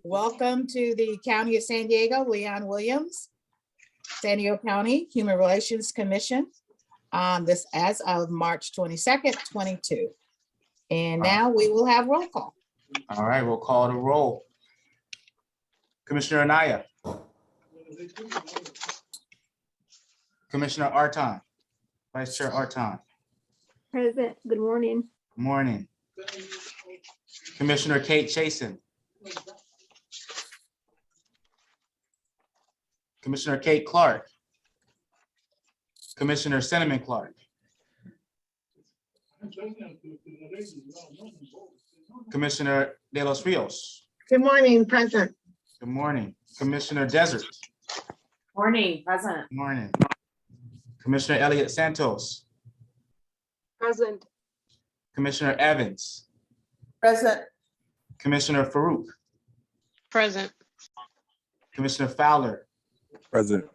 Welcome to the County of San Diego, Leon Williams, San Diego County Human Relations Commission on this as of March 22nd, 22. And now we will have roll call. All right, we'll call the roll. Commissioner Anaya. Commissioner Arton. Vice Chair Arton. Present. Good morning. Good morning. Commissioner Kate Chasen. Commissioner Kate Clark. Commissioner Cinnamon Clark. Commissioner De Los Rios. Good morning, present. Good morning. Commissioner Desert. Morning, present. Good morning. Commissioner Elliott Santos. Present. Commissioner Evans. Present. Commissioner Farouk. Present. Commissioner Fowler. Present.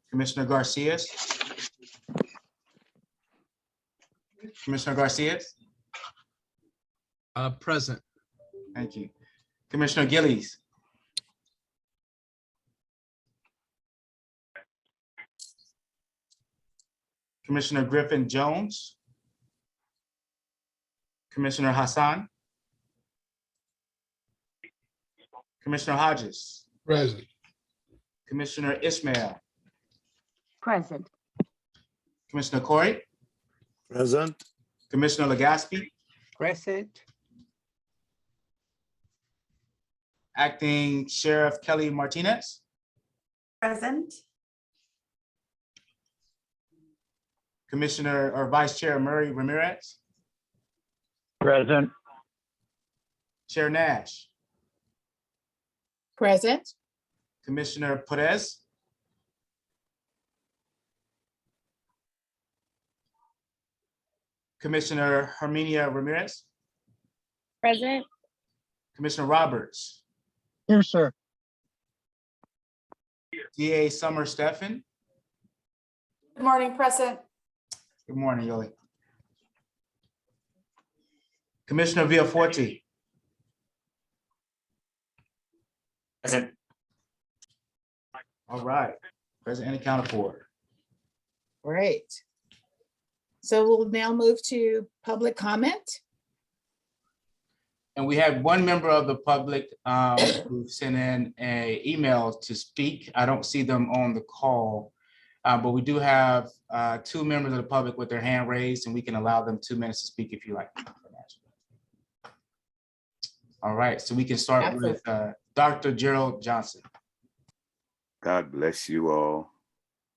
Commissioner Garcias. Commissioner Garcias. Present. Thank you. Commissioner Gillies. Commissioner Griffin Jones. Commissioner Hassan. Commissioner Hodges. Present. Commissioner Ishmael. Present. Commissioner Corey. Present. Commissioner Legaspi. Present. Acting Sheriff Kelly Martinez. Present. Commissioner or Vice Chair Murray Ramirez. Present. Chair Nash. Present. Commissioner Perez. Commissioner Herminia Ramirez. Present. Commissioner Roberts. Here, sir. DA Summer Stephan. Good morning, present. Good morning, Yoli. Commissioner Villaforte. Present. All right, present and accounted for. Great. So we'll now move to public comment. And we had one member of the public who sent in an email to speak. I don't see them on the call, but we do have two members of the public with their hand raised, and we can allow them 2 minutes to speak if you like. All right, so we can start with Dr. Gerald Johnson. God bless you all.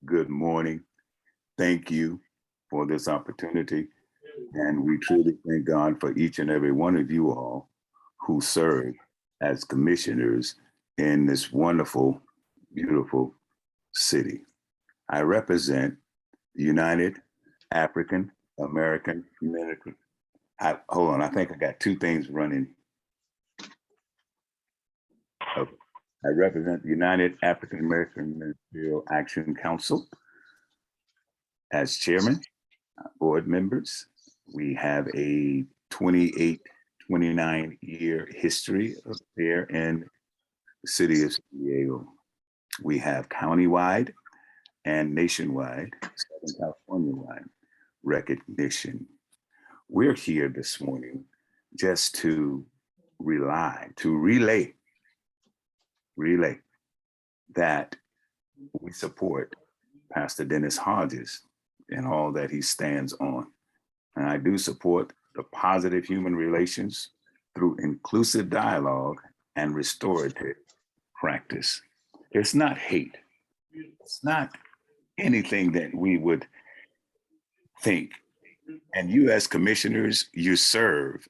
Good morning. Thank you for this opportunity. And we truly thank God for each and every one of you all who serve as commissioners in this wonderful, beautiful city. I represent the United African American Community. Hold on, I think I got two things running. Okay. I represent the United African American Ministerial Action Council as chairman, board members. We have a 28, 29-year history of there in the city of San Diego. We have countywide and nationwide, Southern California-wide recognition. We're here this morning just to relay that we support Pastor Dennis Hodges and all that he stands on. And I do support the positive human relations through inclusive dialogue and restorative practice. It's not hate. It's not anything that we would think. And you as commissioners, you serve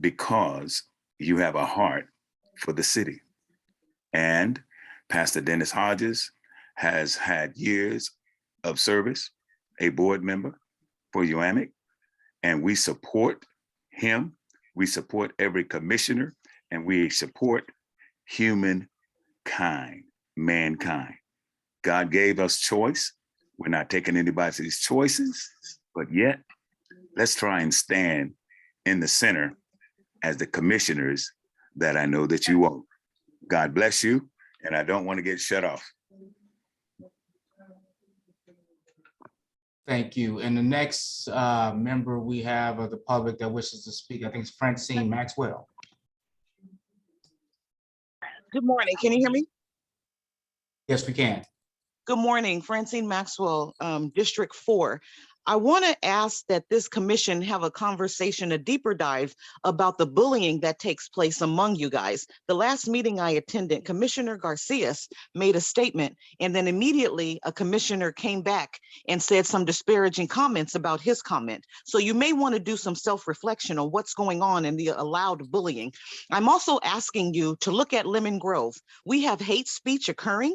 because you have a heart for the city. And Pastor Dennis Hodges has had years of service, a board member for UAMIC, and we support him. We support every commissioner, and we support humankind, mankind. God gave us choice. We're not taking anybody's choices, but yet let's try and stand in the center as the commissioners that I know that you are. God bless you, and I don't want to get shut off. Thank you. And the next member we have of the public that wishes to speak, I think it's Francine Maxwell. Good morning. Can you hear me? Yes, we can. Good morning, Francine Maxwell, District 4. I want to ask that this commission have a conversation, a deeper dive about the bullying that takes place among you guys. The last meeting I attended, Commissioner Garcias made a statement, and then immediately a commissioner came back and said some disparaging comments about his comment. So you may want to do some self-reflection on what's going on in the allowed bullying. I'm also asking you to look at Lemon Grove. We have hate speech occurring,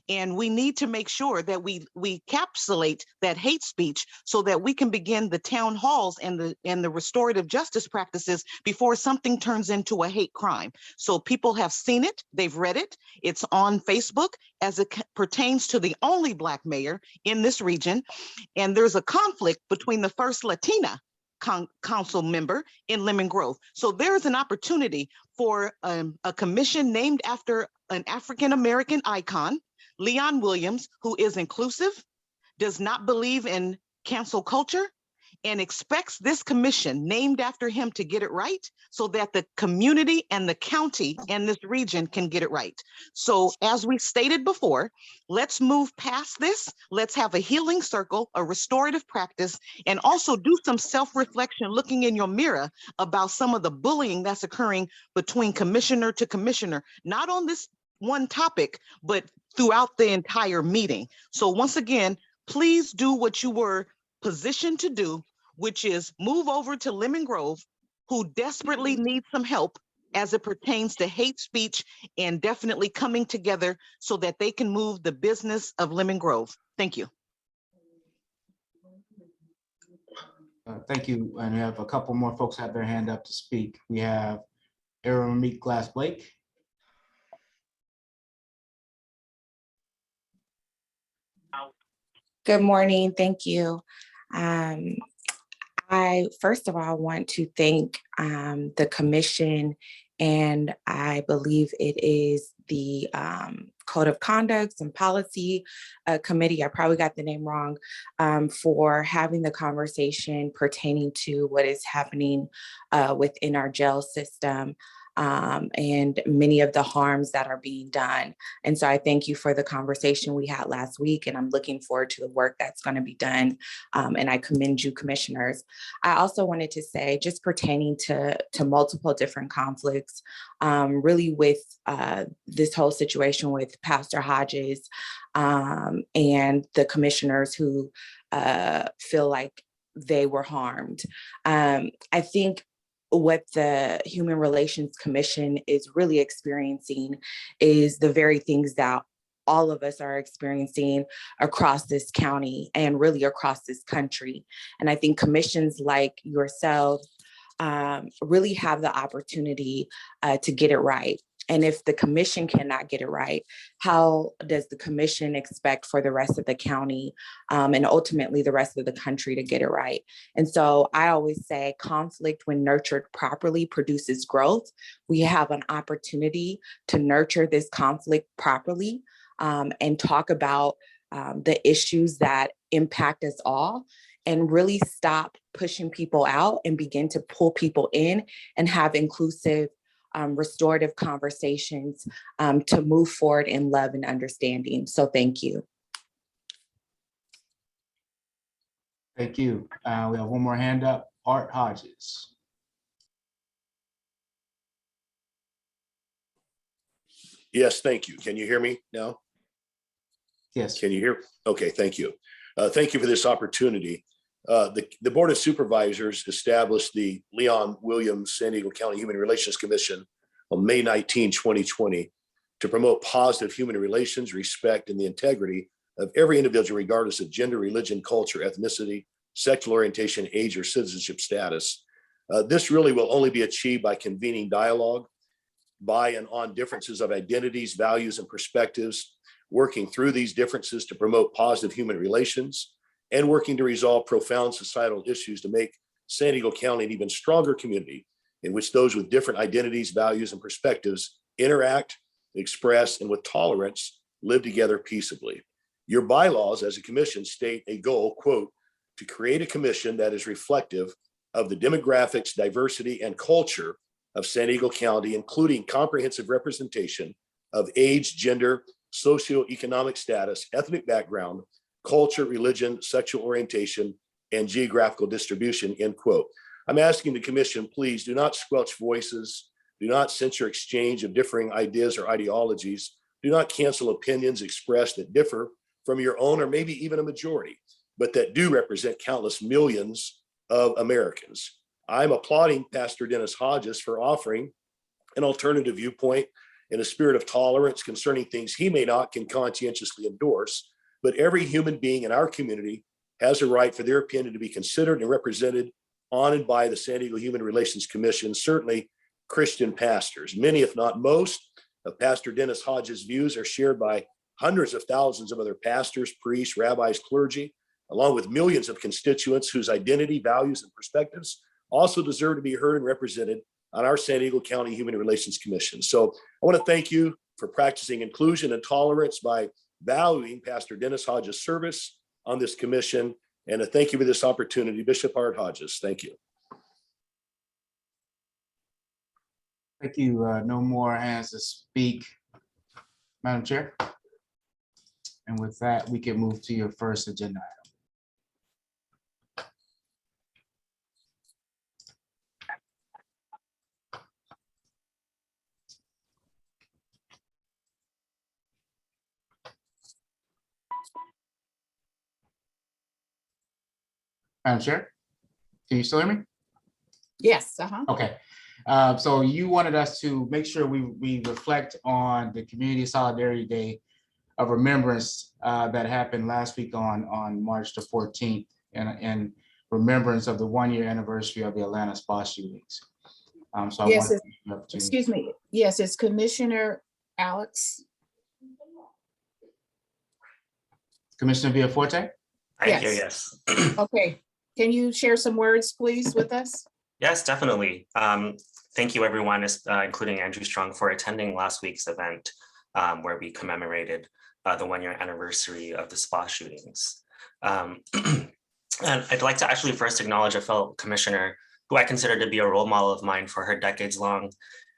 and we need to make sure that we encapsulate that hate speech so that we can begin the town halls and the restorative justice practices before something turns into a hate crime. So people have seen it, they've read it, it's on Facebook as it pertains to the only Black mayor in this region. And there's a conflict between the first Latina council member in Lemon Grove. So there's an opportunity for a commission named after an African-American icon, Leon Williams, who is inclusive, does not believe in cancel culture, and expects this commission named after him to get it right so that the community and the county and this region can get it right. So as we stated before, let's move past this. Let's have a healing circle, a restorative practice, and also do some self-reflection looking in your mirror about some of the bullying that's occurring between commissioner to commissioner, not on this one topic, but throughout the entire meeting. So once again, please do what you were positioned to do, which is move over to Lemon Grove, who desperately needs some help as it pertains to hate speech, and definitely coming together so that they can move the business of Lemon Grove. Thank you. Thank you. And we have a couple more folks have their hand up to speak. We have Aaron Meek Glass Blake. Good morning. Thank you. I first of all want to thank the commission, and I believe it is the Code of Conduct and Policy Committee, I probably got the name wrong, for having the conversation pertaining to what is happening within our jail system. And many of the harms that are being done. And so I thank you for the conversation we had last week, and I'm looking forward to the work that's going to be done. And I commend you, commissioners. I also wanted to say, just pertaining to multiple different conflicts, really with this whole situation with Pastor Hodges and the commissioners who feel like they were harmed. I think what the Human Relations Commission is really experiencing is the very things that all of us are experiencing across this county and really across this country. And I think commissions like yourselves really have the opportunity to get it right. And if the commission cannot get it right, how does the commission expect for the rest of the county and ultimately the rest of the country to get it right? And so I always say conflict, when nurtured properly, produces growth. We have an opportunity to nurture this conflict properly and talk about the issues that impact us all, and really stop pushing people out and begin to pull people in and have inclusive restorative conversations to move forward in love and understanding. So thank you. Thank you. We have one more hand up, Art Hodges. Yes, thank you. Can you hear me now? Yes. Can you hear? Okay, thank you. Thank you for this opportunity. The Board of Supervisors established the Leon Williams San Diego County Human Relations Commission on May 19, 2020, to promote positive human relations, respect, and the integrity of every individual, regardless of gender, religion, culture, ethnicity, sexual orientation, age, or citizenship status. This really will only be achieved by convening dialogue by and on differences of identities, values, and perspectives, working through these differences to promote positive human relations, and working to resolve profound societal issues to make San Diego County an even stronger community in which those with different identities, values, and perspectives interact express, and with tolerance, live together peaceably. Your bylaws as a commission state a goal, quote, to create a commission that is reflective of the demographics, diversity, and culture of San Diego County, including comprehensive representation of age, gender, socioeconomic status, ethnic background, culture, religion, sexual orientation, and geographical distribution, end quote. I'm asking the commission, please do not squelch voices, do not censor exchange of differing ideas or ideologies, do not cancel opinions expressed that differ from your own or maybe even a majority, but that do represent countless millions of Americans. I'm applauding Pastor Dennis Hodges for offering an alternative viewpoint in a spirit of tolerance concerning things he may not can conscientiously endorse, but every human being in our community has a right for their opinion to be considered and represented on and by the San Diego Human Relations Commission, certainly Christian pastors. Many, if not most, of Pastor Dennis Hodges' views are shared by hundreds of thousands of other pastors, priests, rabbis, clergy, along with millions of constituents whose identity, values, and perspectives also deserve to be heard and represented on our San Diego County Human Relations Commission. So I want to thank you for practicing inclusion and tolerance by valuing Pastor Dennis Hodges' service on this commission. And a thank you for this opportunity, Bishop Art Hodges. Thank you. Thank you. No more hands to speak, Madam Chair. And with that, we can move to your first agenda item. Madam Chair, can you still hear me? Yes, Okay. So you wanted us to make sure we reflect on the Community Solidarity Day of Remembrance that happened last week on March the 14th in remembrance of the 1-year anniversary of the Atlanta spa shootings. So Yes, I want to excuse me. Yes, it's Commissioner Alex. Commissioner Villaforte. I'm here, Yes. yes. Okay, can you share some words, please, with us? Yes, definitely. Thank you, everyone, including Andrew Strong, for attending last week's event where we commemorated the 1-year anniversary of the spa shootings. And I'd like to actually first acknowledge a fellow commissioner who I consider to be a role model of mine for her decades-long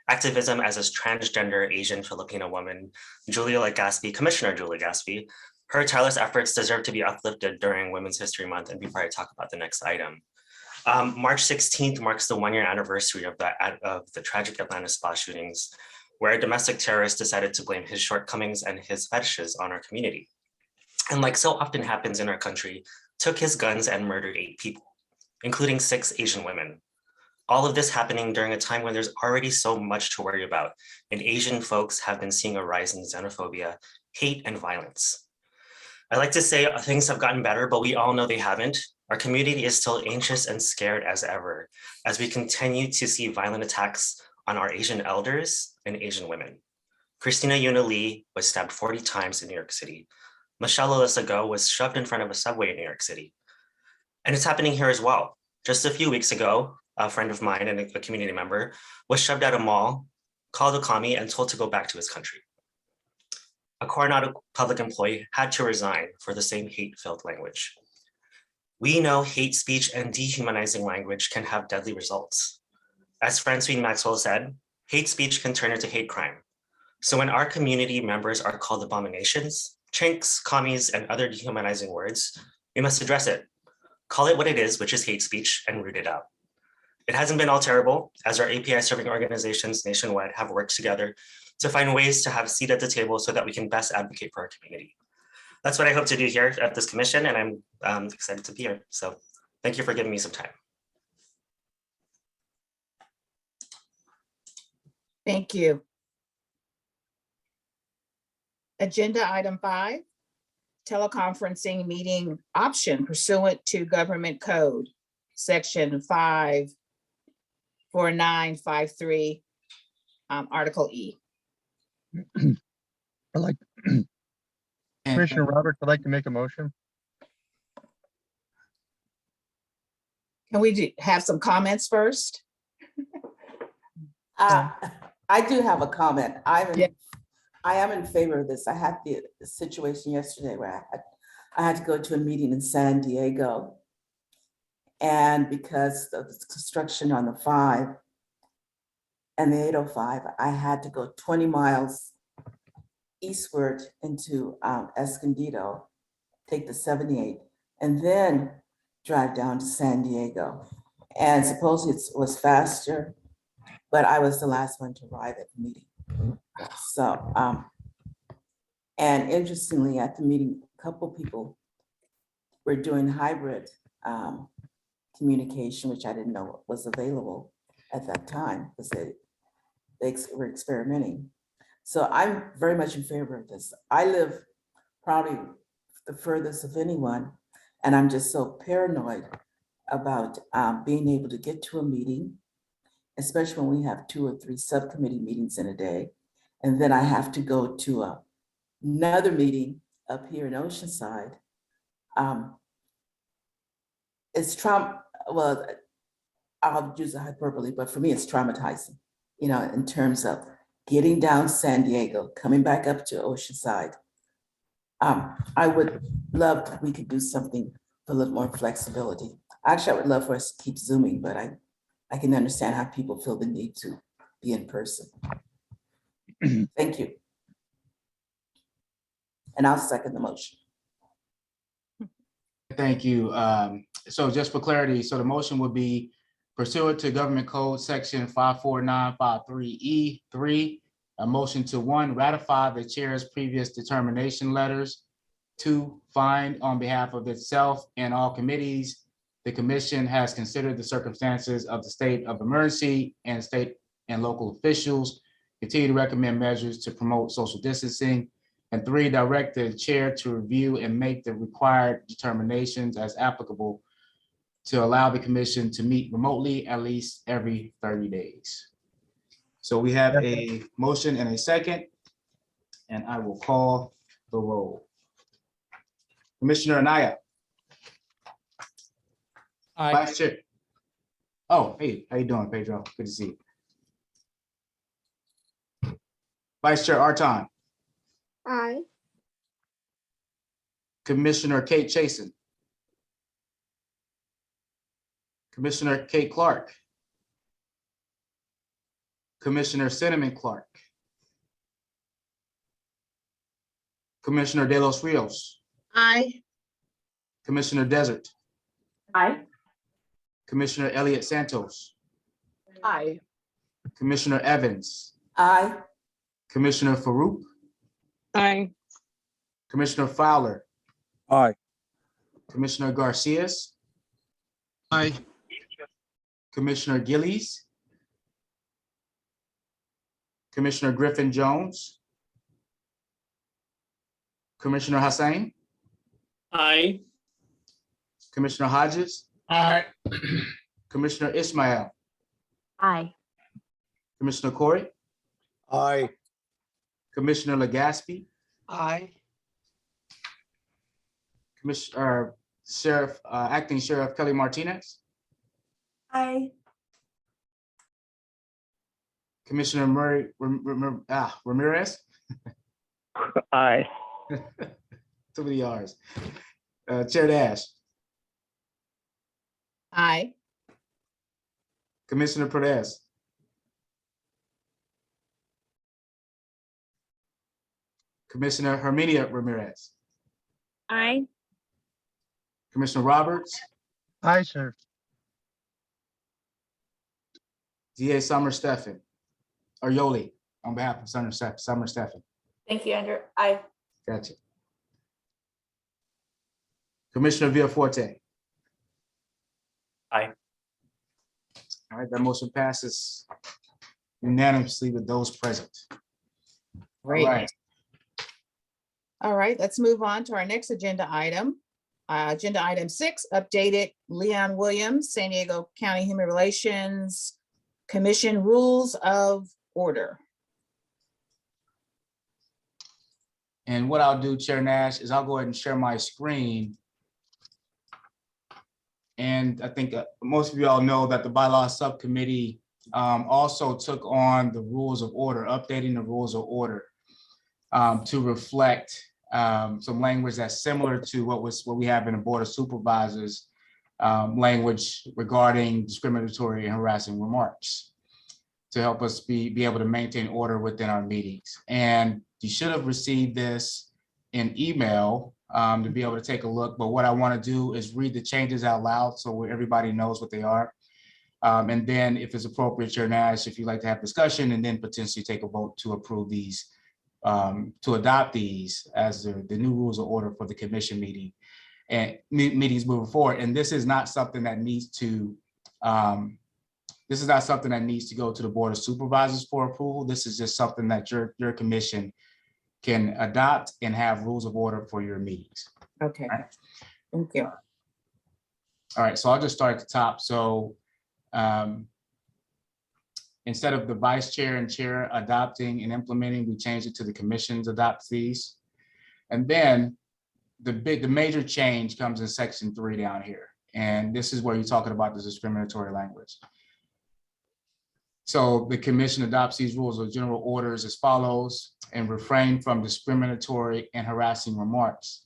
activism as a transgender Asian Filipino woman, Commissioner Julia Gaspi. Her tireless efforts deserve to be uplifted during Women's History Month and before I talk about the next item. March 16th marks the 1-year anniversary of the tragic Atlanta spa shootings, where a domestic terrorist decided to blame his shortcomings and his fetishes on our community. And like so often happens in our country, took his guns and murdered 8 people, including 6 Asian women. All of this happening during a time when there's already so much to worry about, and Asian folks have been seeing a rise in xenophobia, hate, and violence. I like to say things have gotten better, but we all know they haven't. Our community is still anxious and scared as ever, as we continue to see violent attacks on our Asian elders and Asian women. Christina Yuna Lee was stabbed 40 times in New York City. Michelle Alyssa Go was shoved in front of a subway in New York City. And it's happening here as well. Just a few weeks ago, a friend of mine and a community member was shoved at a mall, called a commie, and told to go back to his country. A Coronado public employee had to resign for the same hate-filled language. We know hate speech and dehumanizing language can have deadly results. As Francine Maxwell said, hate speech can turn into hate crime. So when our community members are called abominations, chinks, commies, and other dehumanizing words, we must address it. Call it what it is, which is hate speech, and root it out. It hasn't been all terrible, as our API serving organizations nationwide have worked together to find ways to have a seat at the table so that we can best advocate for our community. That's what I hope to do here at this commission, and I'm excited to be here. So thank you for giving me some time. Thank you. Agenda item 5, teleconferencing meeting option pursuant to Government Code, Section 54953, Article E. I'd like, Commissioner Roberts, I'd like to make a motion. Can we have some comments first? I do have a comment. I'm Yeah. I am in favor of this. I had the situation yesterday where I had to go to a meeting in San Diego. And because of the construction on the 5 and the 805, I had to go 20 miles eastward into Escondido, take the 78, and then drive down to San Diego. And supposedly it was faster, but I was the last one to arrive at the meeting. So, and interestingly, at the meeting, a couple people were doing hybrid communication, which I didn't know was available at that time because they were experimenting. So I'm very much in favor of this. I live probably the furthest of anyone, and I'm just so paranoid about being able to get to a meeting, especially when we have 2 or 3 subcommittee meetings in a day. And then I have to go to another meeting up here in Oceanside. It's well, I'll use a hyperbole, but for me, it's traumatizing, you know, in terms of getting down San Diego, coming back up to Oceanside. I would love if we could do something with a little more flexibility. Actually, I would love for us to keep Zooming, but I can understand how people feel the need to be in person. Thank you. And I'll second the motion. Thank you. So just for clarity, so the motion would be pursuant to Government Code Section 54953E3, a motion to 1, ratify the chair's previous determination letters, 2, find on behalf of itself and all committees, the commission has considered the circumstances of the state of emergency and state and local officials, continue to recommend measures to promote social distancing, and 3, direct the chair to review and make the required determinations as applicable to allow the commission to meet remotely at least every 30 days. So we have a motion and a second, and I will call the roll. Commissioner Anaya. Aye. Vice Chair. Oh, hey, how you doing, Pedro? Good to see you. Vice Chair Arton. Aye. Commissioner Kate Chasen. Commissioner Kate Clark. Commissioner Cinnamon Clark. Commissioner De Los Rios. Aye. Commissioner Desert. Aye. Commissioner Elliott Santos. Aye. Commissioner Evans. Aye. Commissioner Farouk. Aye. Commissioner Fowler. Aye. Commissioner Garcias. Aye. Commissioner Gillies. Commissioner Griffin Jones. Commissioner Hussain. Aye. Commissioner Hodges. Aye. Commissioner Ismail. Aye. Commissioner Corey. Aye. Commissioner Legaspi. Aye. Commissioner Sheriff, Acting Sheriff Kelly Martinez. Aye. Commissioner Murray Ramirez. Aye. Too many R's. Chair Dash. Aye. Commissioner Perez. Commissioner Herminia Ramirez. Aye. Commissioner Roberts. Aye, sir. DA Summer Stephan, or Yoli, on behalf of Summer Stephan. Thank you, Andrew. Aye. Gotcha. Commissioner Villaforte. Aye. All right, that motion passes unanimously with those present. Great. All right. All right, let's move on to our next agenda item. Agenda item 6, updated Leon Williams, San Diego County Human Relations Commission Rules of Order. And what I'll do, Chair Nash, is I'll go ahead and share my screen. And I think most of you all know that the bylaw subcommittee also took on the rules of order, updating the rules of order. to reflect some language that's similar to what we have in the Board of Supervisors language regarding discriminatory and harassing remarks, to help us be able to maintain order within our meetings. And you should have received this in email to be able to take a look. But what I want to do is read the changes out loud so everybody knows what they are. And then if it's appropriate, Chair Nash, if you'd like to have discussion and then potentially take a vote to approve these, to adopt these as the new rules of order for the commission meeting and meetings moving forward. And this is not something that needs to, this is not something that needs to go to the Board of Supervisors for approval. This is just something that your commission can adopt and have rules of order for your meetings. Okay, All right. thank you. All right, so I'll just start at the top. So instead of the vice chair and chair adopting and implementing, we changed it to the commissions adopt these. And then the major change comes in section 3 down here. And this is where you're talking about the discriminatory language. So the commission adopts these rules of general orders as follows and refrain from discriminatory and harassing remarks.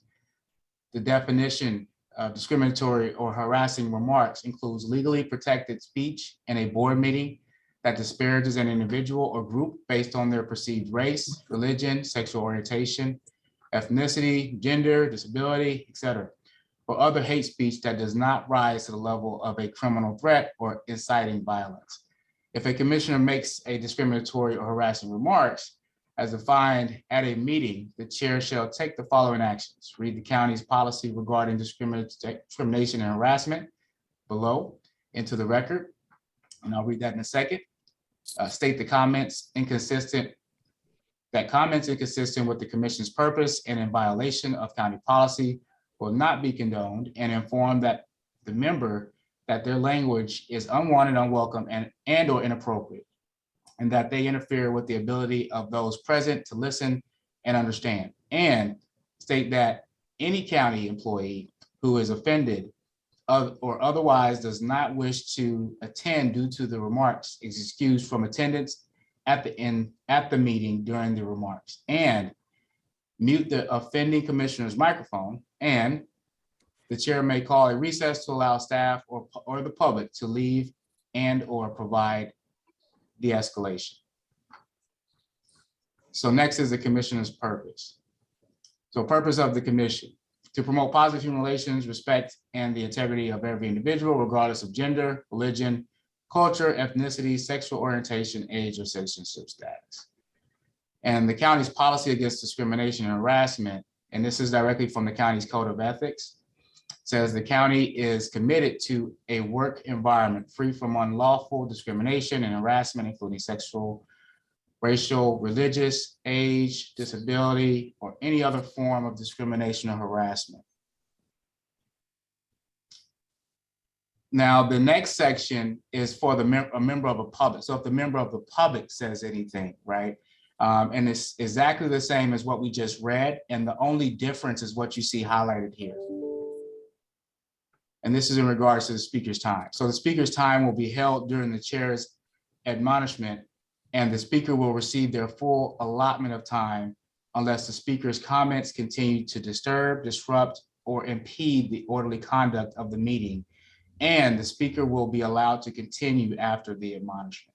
The definition of discriminatory or harassing remarks includes legally protected speech in a board meeting that disparages an individual or group based on their perceived race, religion, sexual orientation, ethnicity, gender, disability, etc., or other hate speech that does not rise to the level of a criminal threat or inciting violence. If a commissioner makes a discriminatory or harassing remarks as defined at a meeting, the chair shall take the following actions. Read the county's policy regarding discrimination and harassment below into the record, and I'll read that in a second. State the comments inconsistent with the commission's purpose and in violation of county policy will not be condoned, and inform that the member that their language is unwanted, unwelcome, and or inappropriate, and that they interfere with the ability of those present to listen and understand. And state that any county employee who is offended or otherwise does not wish to attend due to the remarks is excused from attendance at the meeting during the remarks, and mute the offending commissioner's microphone, and the chair may call a recess to allow staff or the public to leave and or provide de-escalation. So next is the commissioner's purpose. So purpose of the commission: to promote positive human relations, respect, and the integrity of every individual, regardless of gender, religion, culture, ethnicity, sexual orientation, age, or citizenship status. And the county's policy against discrimination and harassment, and this is directly from the county's code of ethics, says the county is committed to a work environment free from unlawful discrimination and harassment, including sexual, racial, religious, age, disability, or any other form of discrimination or harassment. Now, the next section is for a member of the public. So if the member of the public says anything, right? And it's exactly the same as what we just read. And the only difference is what you see highlighted here. And this is in regards to the speaker's time. So the speaker's time will be held during the chair's admonishment, and the speaker will receive their full allotment of time unless the speaker's comments continue to disturb, disrupt, or impede the orderly conduct of the meeting, and the speaker will be allowed to continue after the admonishment.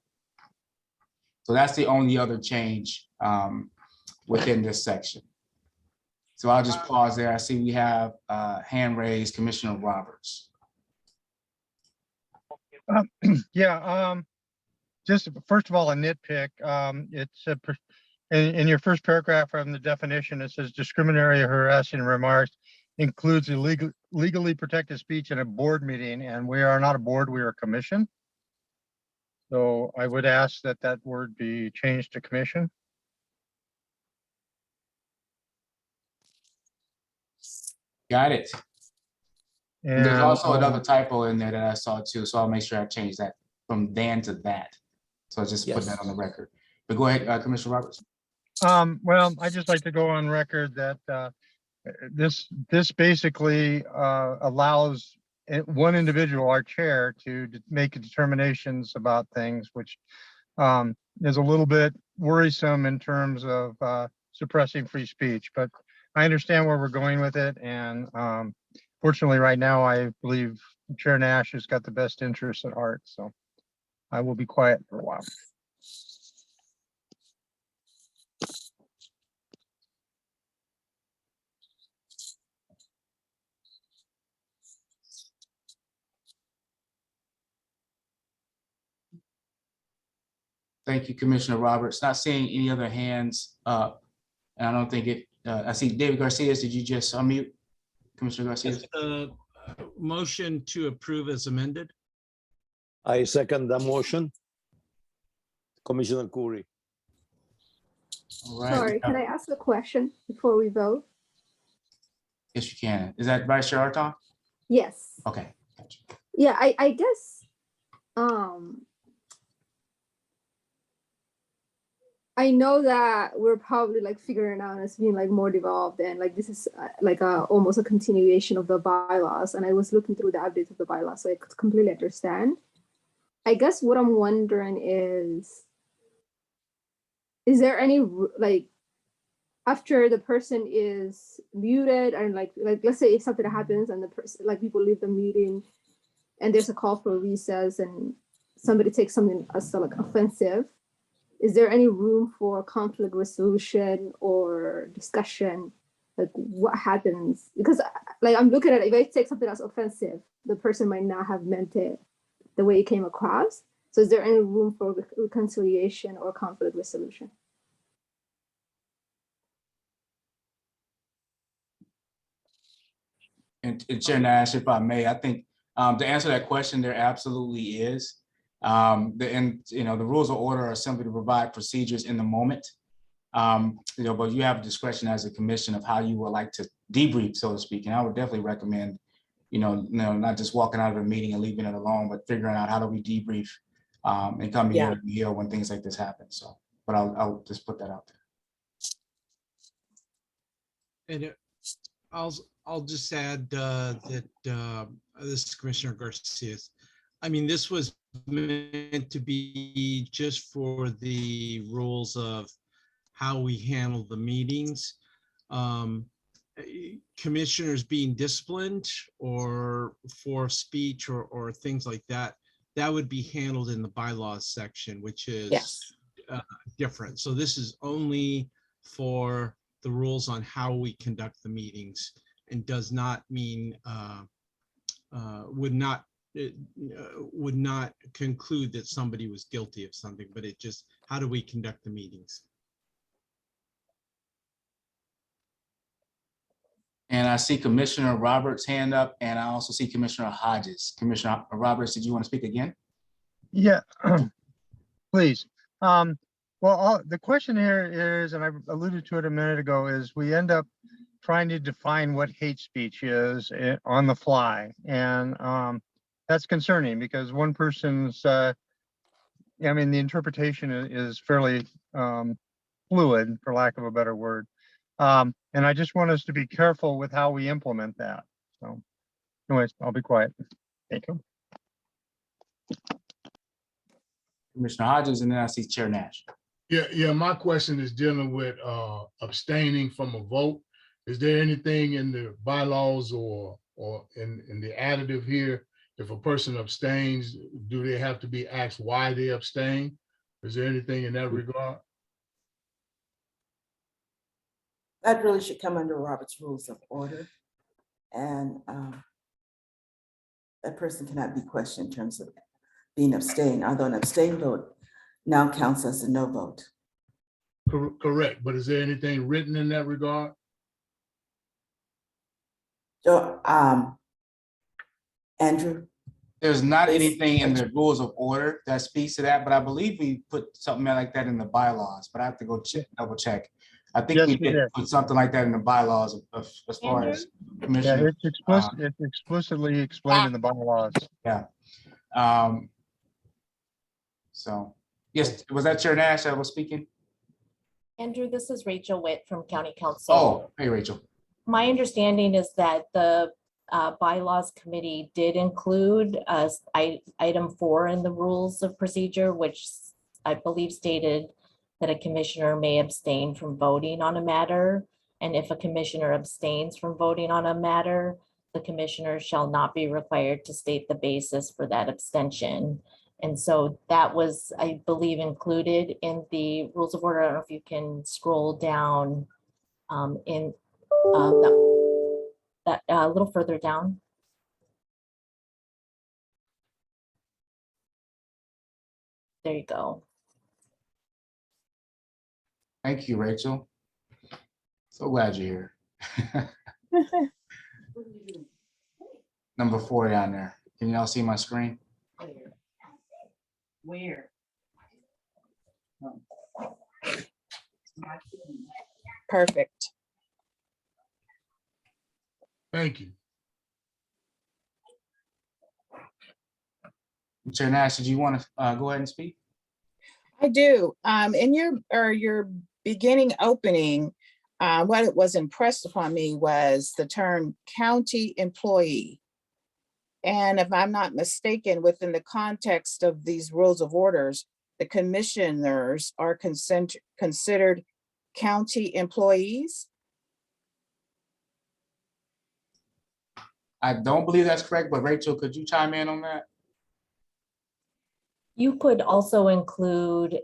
So that's the only other change within this section. So I'll just pause there. I see we have hand raised, Commissioner Roberts. Just first of all, a nitpick. It's in your first paragraph from the definition, it says discriminatory or harassing remarks includes legally protected speech in a board meeting, and we are not a board, we are a commission. So I would ask that that word be changed to commission. Got it. And there's also another typo in there that I saw too, so I'll make sure I change that from then to that. So I just put that on the record. But go ahead, Commissioner Roberts. Well, I just like to go on record that this basically allows one individual, our chair, to make determinations about things, which is a little bit worrisome in terms of suppressing free speech, but I understand where we're going with it. And fortunately, right now, I believe Chair Nash has got the best interests at heart. So I will be quiet for a while. Thank you, Commissioner Roberts. Not seeing any other hands up. And I don't think it, I see David Garcia. Did you just unmute? Commissioner Garcia? Motion to approve as amended. I second the motion. Commissioner Curry. All right. Sorry, can I ask a question before we vote? Yes, you can. Is that Vice Chair Arton? Yes. Okay. Gotcha. Yeah, I guess I know that we're probably like figuring out as being like more developed, and like this is like almost a continuation of the bylaws. And I was looking through the updates of the bylaws, so I could completely understand. I guess what I'm wondering is there any like after the person is muted and like let's say if something happens and the person like people leave the meeting and there's a call for recess and somebody takes something as like offensive, is there any room for conflict resolution or discussion? Like what happens? Because like I'm looking at it, if I take something that's offensive, the person might not have meant it the way it came across. So is there any room for reconciliation or conflict resolution? And Chair Nash, if I may, I think to answer that question, there absolutely is. The rules of order are simply to provide procedures in the moment. But you have discretion as a commission of how you would like to debrief, so to speak. And I would definitely recommend, not just walking out of a meeting and leaving it alone, but figuring out how do we debrief and come together to heal when things like this happen. So, but I'll just put that out there. And I'll just add that this is Commissioner Garcia. I mean, this was meant to be just for the rules of how we handle the meetings. Commissioners being disciplined or for speech or things like that, that would be handled in the bylaws section, which is different. So this is only for the rules on how we conduct the meetings and does not mean, would not conclude that somebody was guilty of something, but it just, how do we conduct the meetings? And I see Commissioner Roberts' hand up, and I also see Commissioner Hodges. Commissioner Roberts, did you want to speak again? Yeah, please. The question here is, and I alluded to it a minute ago, is we end up trying to define what hate speech is on the fly. And that's concerning because one person's, the interpretation is fairly fluid, for lack of a better word. And I just want us to be careful with how we implement that. So anyways, I'll be quiet. Thank you. Commissioner Hodges, and then I see Chair Nash. Yeah, my question is dealing with abstaining from a vote. Is there anything in the bylaws or in the additive here, if a person abstains, do they have to be asked why they abstain? Is there anything in that regard? That really should come under Robert's Rules of Order. And that person cannot be questioned in terms of being abstained, although an abstain vote now counts as a no vote. Correct, but is there anything written in that regard? So, Andrew? There's not anything in the rules of order that speaks to that, but I believe we put something like that in the bylaws, but I have to go double check. I think we did put something like that in the bylaws as far as Commissioner. Yeah, it's explicitly explained in the bylaws. Yeah. So, yes, was that Chair Nash that was speaking? Andrew, this is Rachel Witt from County Council. Oh, hey, Rachel. My understanding is that the bylaws committee did include item 4 in the rules of procedure, which I believe stated that a commissioner may abstain from voting on a matter. And if a commissioner abstains from voting on a matter, the commissioner shall not be required to state the basis for that abstention. And so that was, I believe, included in the rules of order. I don't know if you can scroll down in that a little further down. There you go. Thank you, Rachel. So glad you're here. Number 4 down there. Can y'all see my screen? Where? Perfect. Thank you. Chair Nash, did you want to go ahead and speak? I do. In your beginning opening, what it was impressed upon me was the term county employee. And if I'm not mistaken, within the context of these rules of orders, the commissioners are considered county employees. I don't believe that's correct, but Rachel, could you chime in on that? You could also include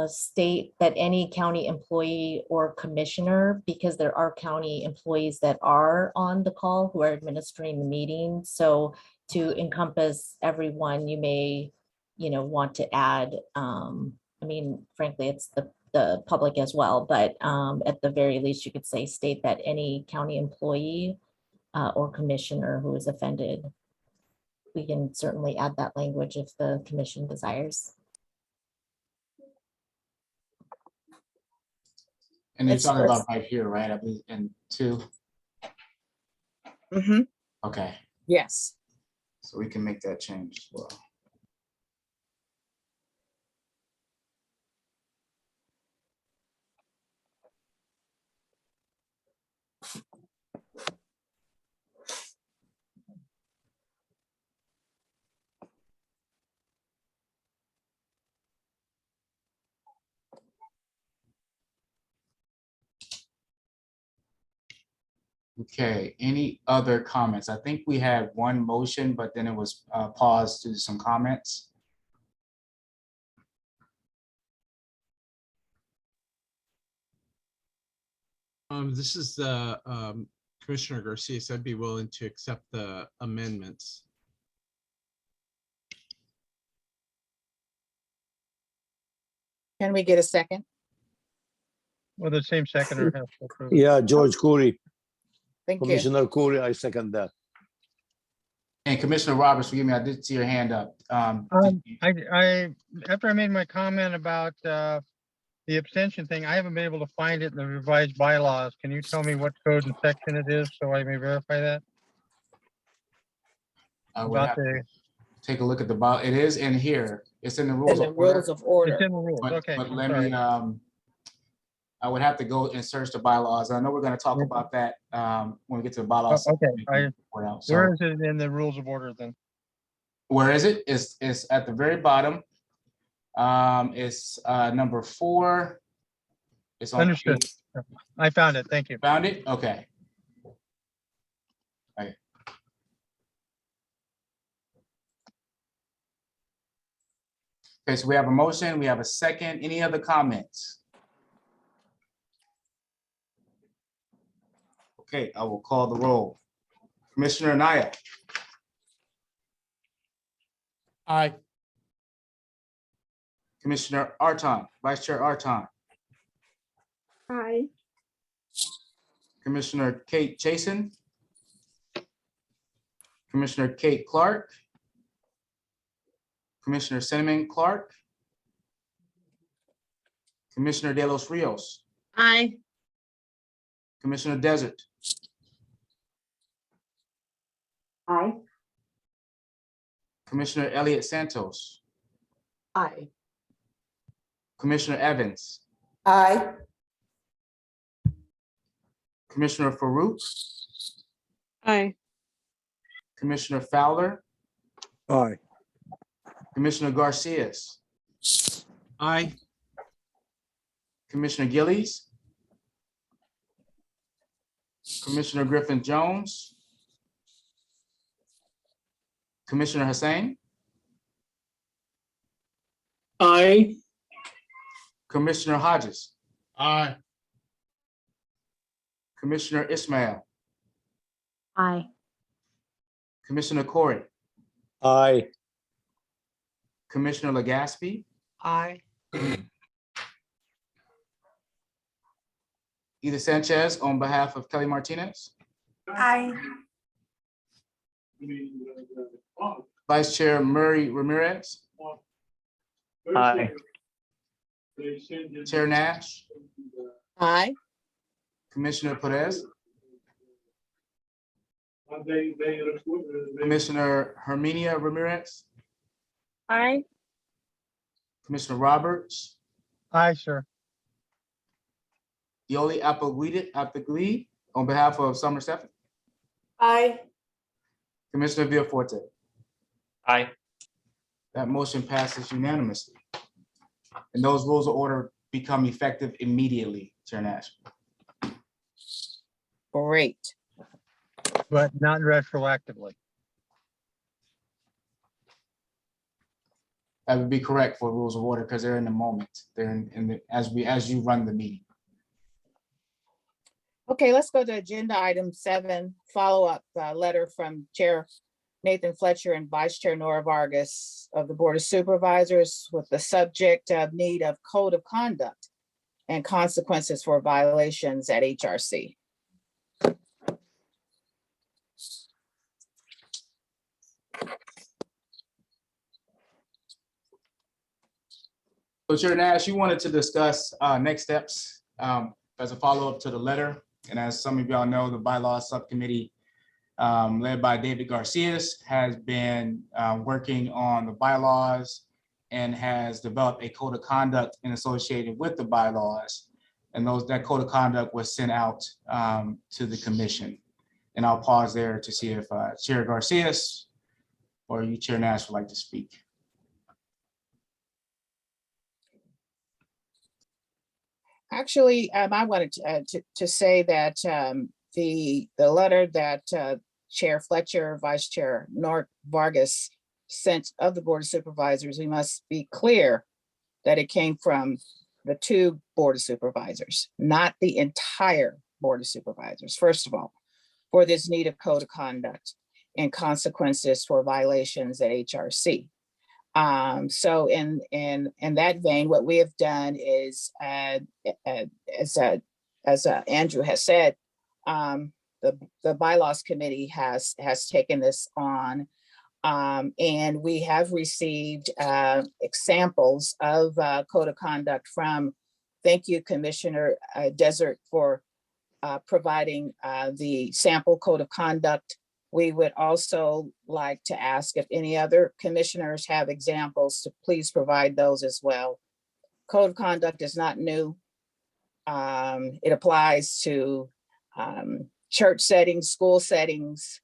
state that any county employee or commissioner, because there are county employees that are on the call who are administering the meeting. So to encompass everyone, you may, want to add, I mean, frankly, it's the public as well, but at the very least, you could say state that any county employee or commissioner who is offended. We can certainly add that language if the commission desires. And you're talking about right here, right? I believe in 2. Mm-hmm. Okay. Yes. So we can make that change as well. Okay, any other comments? I think we had one motion, but then it was paused to some comments. This is the Commissioner Garcia said I'd be willing to accept the amendments. Can we get a second? Well, the same seconder has to approve. Yeah, George Curry, Thank you. Commissioner Curry, I second that. And Commissioner Roberts, forgive me, I did see your hand up. I after I made my comment about the abstention thing, I haven't been able to find it in the revised bylaws. Can you tell me what code and section it is so I may verify that? I would have to take a look at the bylaw. It is in here. It's in the rules of order. It's in the rules. But, Okay. but let me, I would have to go and search the bylaws. I know we're going to talk about that when we get to the bylaws. Okay. Where is it in the rules of order then? Where is it? It's at the very bottom. It's number 4. It's on Understood. I found it. Thank you. Found it? Okay. Okay. Okay, so we have a motion, we have a second. Any other comments? Okay, I will call the roll. Commissioner Anaya. Aye. Commissioner Arton, Vice Chair Arton. Aye. Commissioner Kate Chason. Commissioner Kate Clark. Commissioner Cinnamon Clark. Commissioner De Los Rios. Aye. Commissioner Desert. Aye. Commissioner Elliott Santos. Aye. Commissioner Evans. Aye. Commissioner Farouk. Aye. Commissioner Fowler. Aye. Commissioner Garcias. Aye. Commissioner Gillies, Commissioner Griffin Jones, Commissioner Hussain, Aye. Commissioner Hodges, Aye. Commissioner Ismail, Aye. Commissioner Corey, Aye. Commissioner Legaspi, Aye. Edith Sanchez on behalf of Kelly Martinez, Aye. Vice Chair Murray Ramirez, Aye. Chair Nash, Aye. Commissioner Perez, Commissioner Herminia Ramirez, Aye. Commissioner Roberts, Aye, sir. Yoli Apagui on behalf of Summer Stephen, Aye. Commissioner Villaforte. Aye. That motion passes unanimously. And those rules of order become effective immediately, Chair Nash. Great. But not retroactively. That would be correct for rules of order because they're in the moment. They're in the, as you run the meeting. Okay, let's go to agenda item 7, follow-up letter from Chair Nathan Fletcher and Vice Chair Nora Vargas of the Board of Supervisors with the subject of need of code of conduct and consequences for violations at HRC. So Chair Nash, you wanted to discuss next steps as a follow-up to the letter. And as some of y'all know, the bylaws subcommittee led by David Garcias has been working on the bylaws and has developed a code of conduct and associated with the bylaws. And that code of conduct was sent out to the commission. And I'll pause there to see if Chair Garcias or you, Chair Nash, would like to speak. Actually, I wanted to say that the letter that Chair Fletcher, Vice Chair Nora Vargas sent of the Board of Supervisors, we must be clear that it came from the 2 Board of Supervisors, not the entire Board of Supervisors, first of all, for this need of code of conduct and consequences for violations at HRC. So in that vein, what we have done is, as Andrew has said, the bylaws committee has taken this on, and we have received examples of code of conduct from, thank you, Commissioner Desert, for providing the sample code of conduct. We would also like to ask if any other commissioners have examples to please provide those as well. Code of conduct is not new. It applies to church settings, school settings,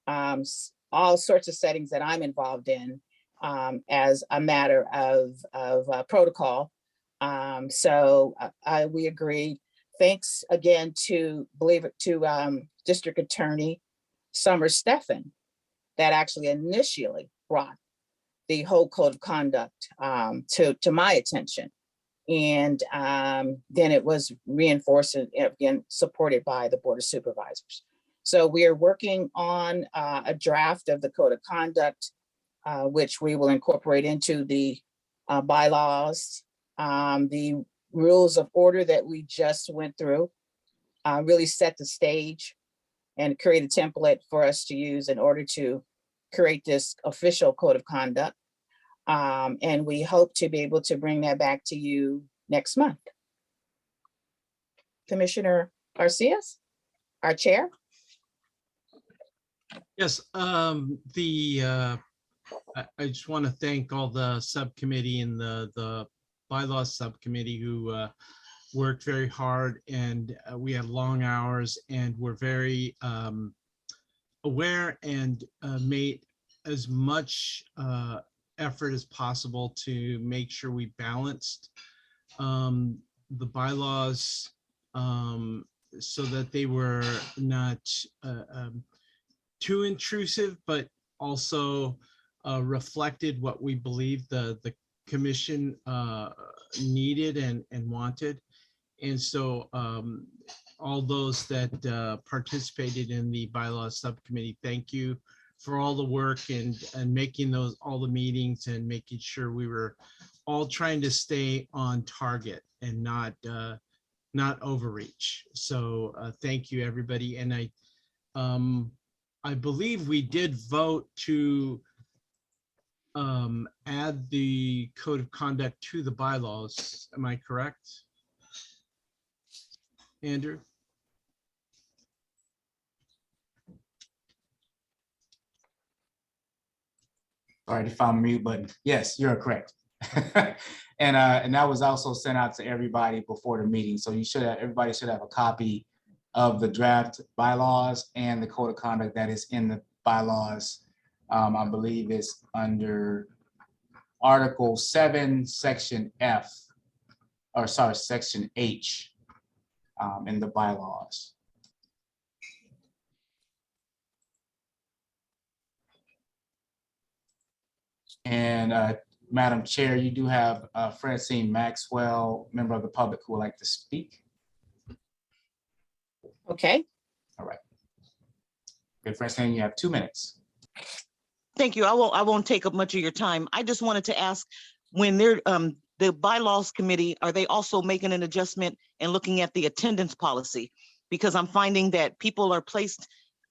all sorts of settings that I'm involved in as a matter of protocol. So we agree. Thanks again to District Attorney Summer Stephan that actually initially brought the whole code of conduct to my attention. And then it was reinforced and again supported by the Board of Supervisors. So we are working on a draft of the code of conduct, which we will incorporate into the bylaws. The rules of order that we just went through really set the stage and create a template for us to use in order to create this official code of conduct. And we hope to be able to bring that back to you next month. Commissioner Garcias, our chair. Yes, I just want to thank all the subcommittee and the bylaws subcommittee who worked very hard, and we had long hours, and we're very aware and made as much effort as possible to make sure we balanced bylaws so that they were not too intrusive, but also reflected what we believe the commission needed and wanted. And so all those that participated in the bylaws subcommittee, thank you for all the work and making all the meetings and making sure we were all trying to stay on target and not overreach. So thank you, everybody. And I believe we did vote to add the code of conduct to the bylaws. Am I correct, Andrew? Sorry to find the mute button. Yes, you're correct. And that was also sent out to everybody before the meeting. So everybody should have a copy of the draft bylaws and the code of conduct that is in the bylaws. I believe it's under Article 7, Section F, or sorry, Section H in the bylaws. And Madam Chair, you do have Francine Maxwell, member of the public, who would like to speak. Okay. All right. Good, Francine, you have 2 minutes. Thank you. I won't take up much of your time. I just wanted to ask, when they're the bylaws committee, are they also making an adjustment and looking at the attendance policy? Because I'm finding that people are placed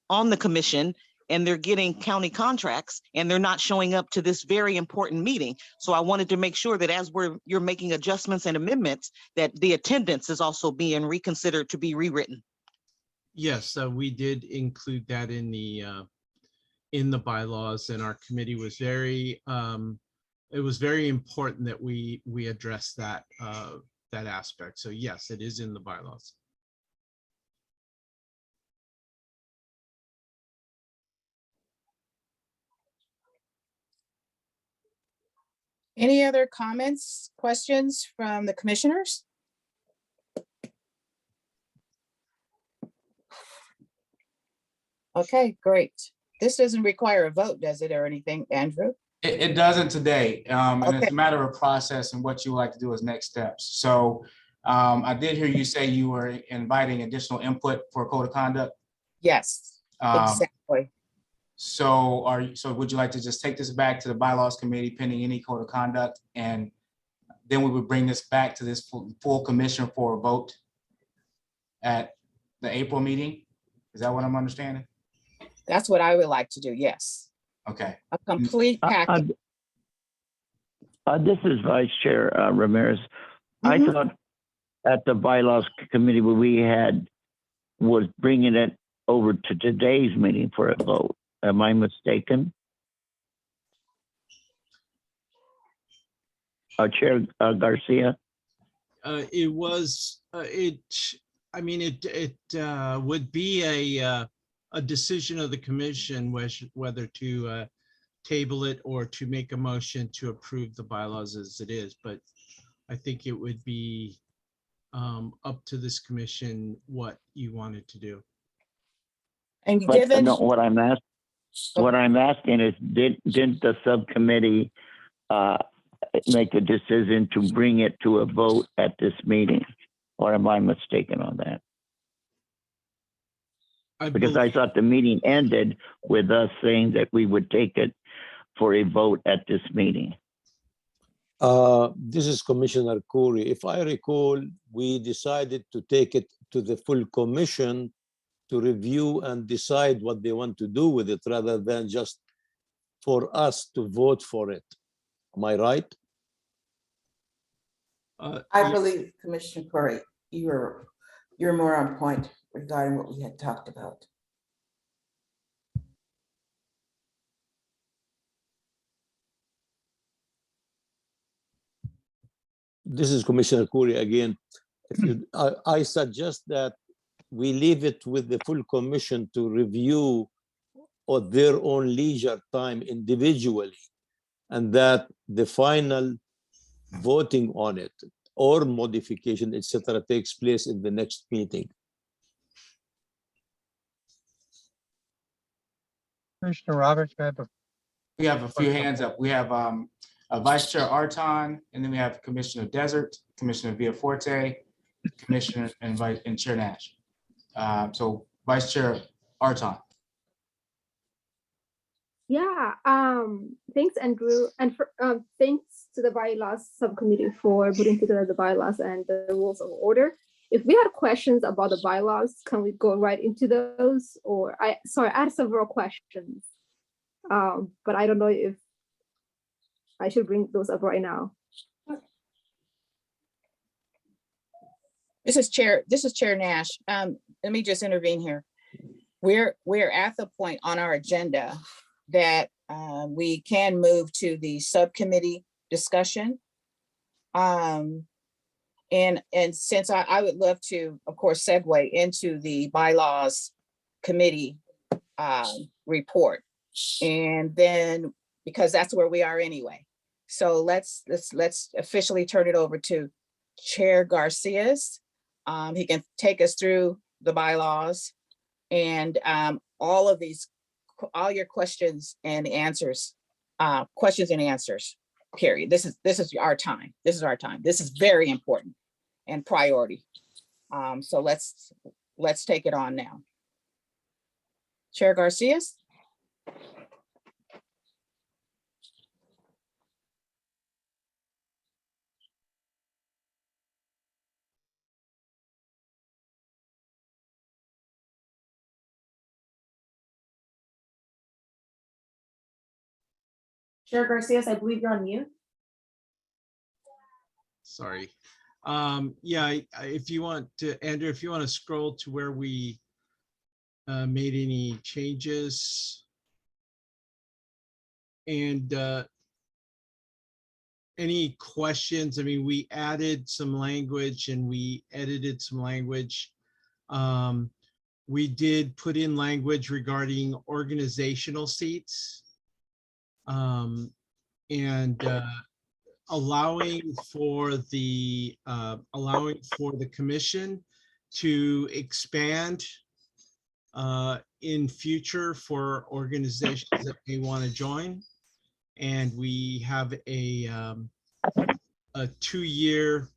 on the commission and they're getting county contracts and they're not showing up to this very important meeting. So I wanted to make sure that as you're making adjustments and amendments, that the attendance is also being reconsidered to be rewritten. Yes, we did include that in the bylaws, and our committee was very it was very important that we address that that aspect. So yes, it is in the bylaws. Any other comments, questions from the commissioners? Okay, great. This doesn't require a vote, does it, or anything, Andrew? It doesn't today, and Okay. it's a matter of process and what you would like to do as next steps. So I did hear you say you were inviting additional input for code of conduct. Yes, exactly. So would you like to just take this back to the bylaws committee pending any code of conduct, and then we would bring this back to this full commission for a vote at the April meeting? Is that what I'm understanding? That's what I would like to do, yes. Okay. A complete package. This is Vice Chair Ramirez. I thought at the bylaws committee was bringing it over to today's meeting for a vote. Am I mistaken? Chair Garcia? It was, I mean, it would be a decision of the commission whether to table it or to make a motion to approve the bylaws as it is. But I think it would be up to this commission what you wanted to do. And but given no, what I'm asking is, didn't the subcommittee make a decision to bring it to a vote at this meeting, or am I mistaken on that? Because I thought the meeting ended with us saying that we would take it for a vote at this meeting. This is Commissioner Khoury. If I recall, we decided to take it to the full commission to review and decide what they want to do with it, rather than just for us to vote for it. Am I right? I believe, Commissioner Khoury, you're more on point regarding what we had talked about. This is Commissioner Khoury again. I suggest that we leave it with the full commission to review at their own leisure time individually, and that the final voting on it or modification, etc., takes place in the next meeting. Commissioner Roberts, We have a few hands up. We have Vice Chair Arton, and then we have Commissioner Desert, Commissioner Villaforte, Commissioner and Chair Nash. So Vice Chair Arton. Yeah, thanks, Andrew. And for, thanks to the bylaws subcommittee for putting together the bylaws and the rules of order. If we had questions about the bylaws, can we go right into those? Or I had several questions, but I don't know if I should bring those up right now. This is Chair Nash. Let me just intervene here. We're at the point on our agenda that we can move to the subcommittee discussion. And since I would love to, of course, segue into the bylaws committee report, and then because that's where we are anyway. So let's officially turn it over to Chair Garcias. He can take us through the bylaws and all your questions and answers, period. This is our time. This is our time. This is very important and priority. So let's take it on now. Chair Garcias. Chair Garcias, I believe you're on mute. Sorry. Yeah, if you want to, Andrew, if you want to scroll to where we made any changes and any questions. I mean, we added some language and we edited some language. We did put in language regarding organizational seats. And allowing for the commission to expand in future for organizations that may want to join. And we have a 2-year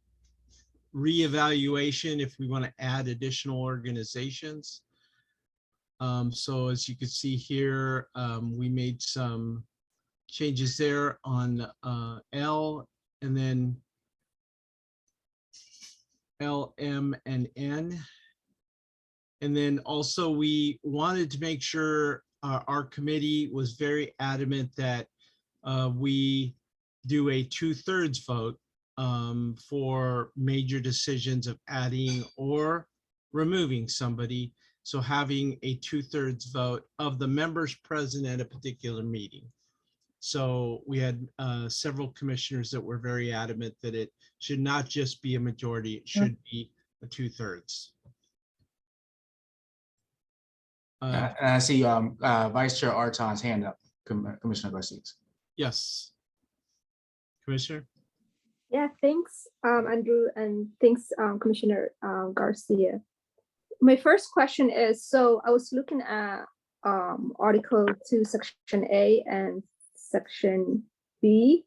reevaluation if we want to add additional organizations. So as you can see here, we made some changes there on L, and then L, M, and N. And then also we wanted to make sure our committee was very adamant that we do a 2/3 vote for major decisions of adding or removing somebody. So having a 2/3 vote of the members present at a particular meeting. So we had several commissioners that were very adamant that it should not just be a majority, it should be a 2/3. And I see Vice Chair Arton's hand up, Commissioner Garcias. Yes. Commissioner? Yeah, thanks, Andrew, and thanks, Commissioner Garcia. My first question is, so I was looking at Article 2, Section A and Section B.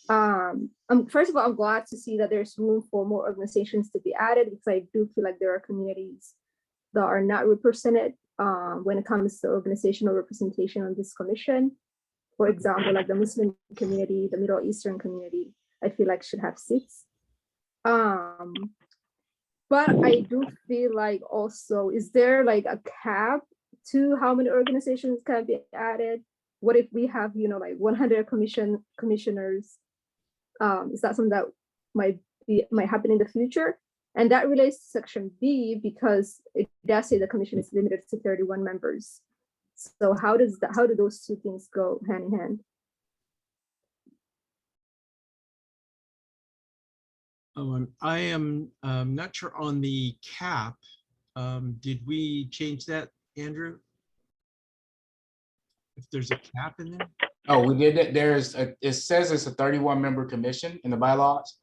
First of all, I'm glad to see that there's room for more organizations to be added, because I do feel like there are communities that are not represented when it comes to organizational representation on this commission. For example, like the Muslim community, the Middle Eastern community, I feel like should have seats. But I do feel like also, is there like a cap to how many organizations can be added? What if we have, like 100 commissioners? Is that something that might happen in the future? And that relates to Section B, because it does say the commission is limited to 31 members. So how do those two things go hand in hand? I am not sure on the cap. Did we change that, Andrew? If there's a cap in there? Oh, we did it. It says it's a 31-member commission in the bylaws.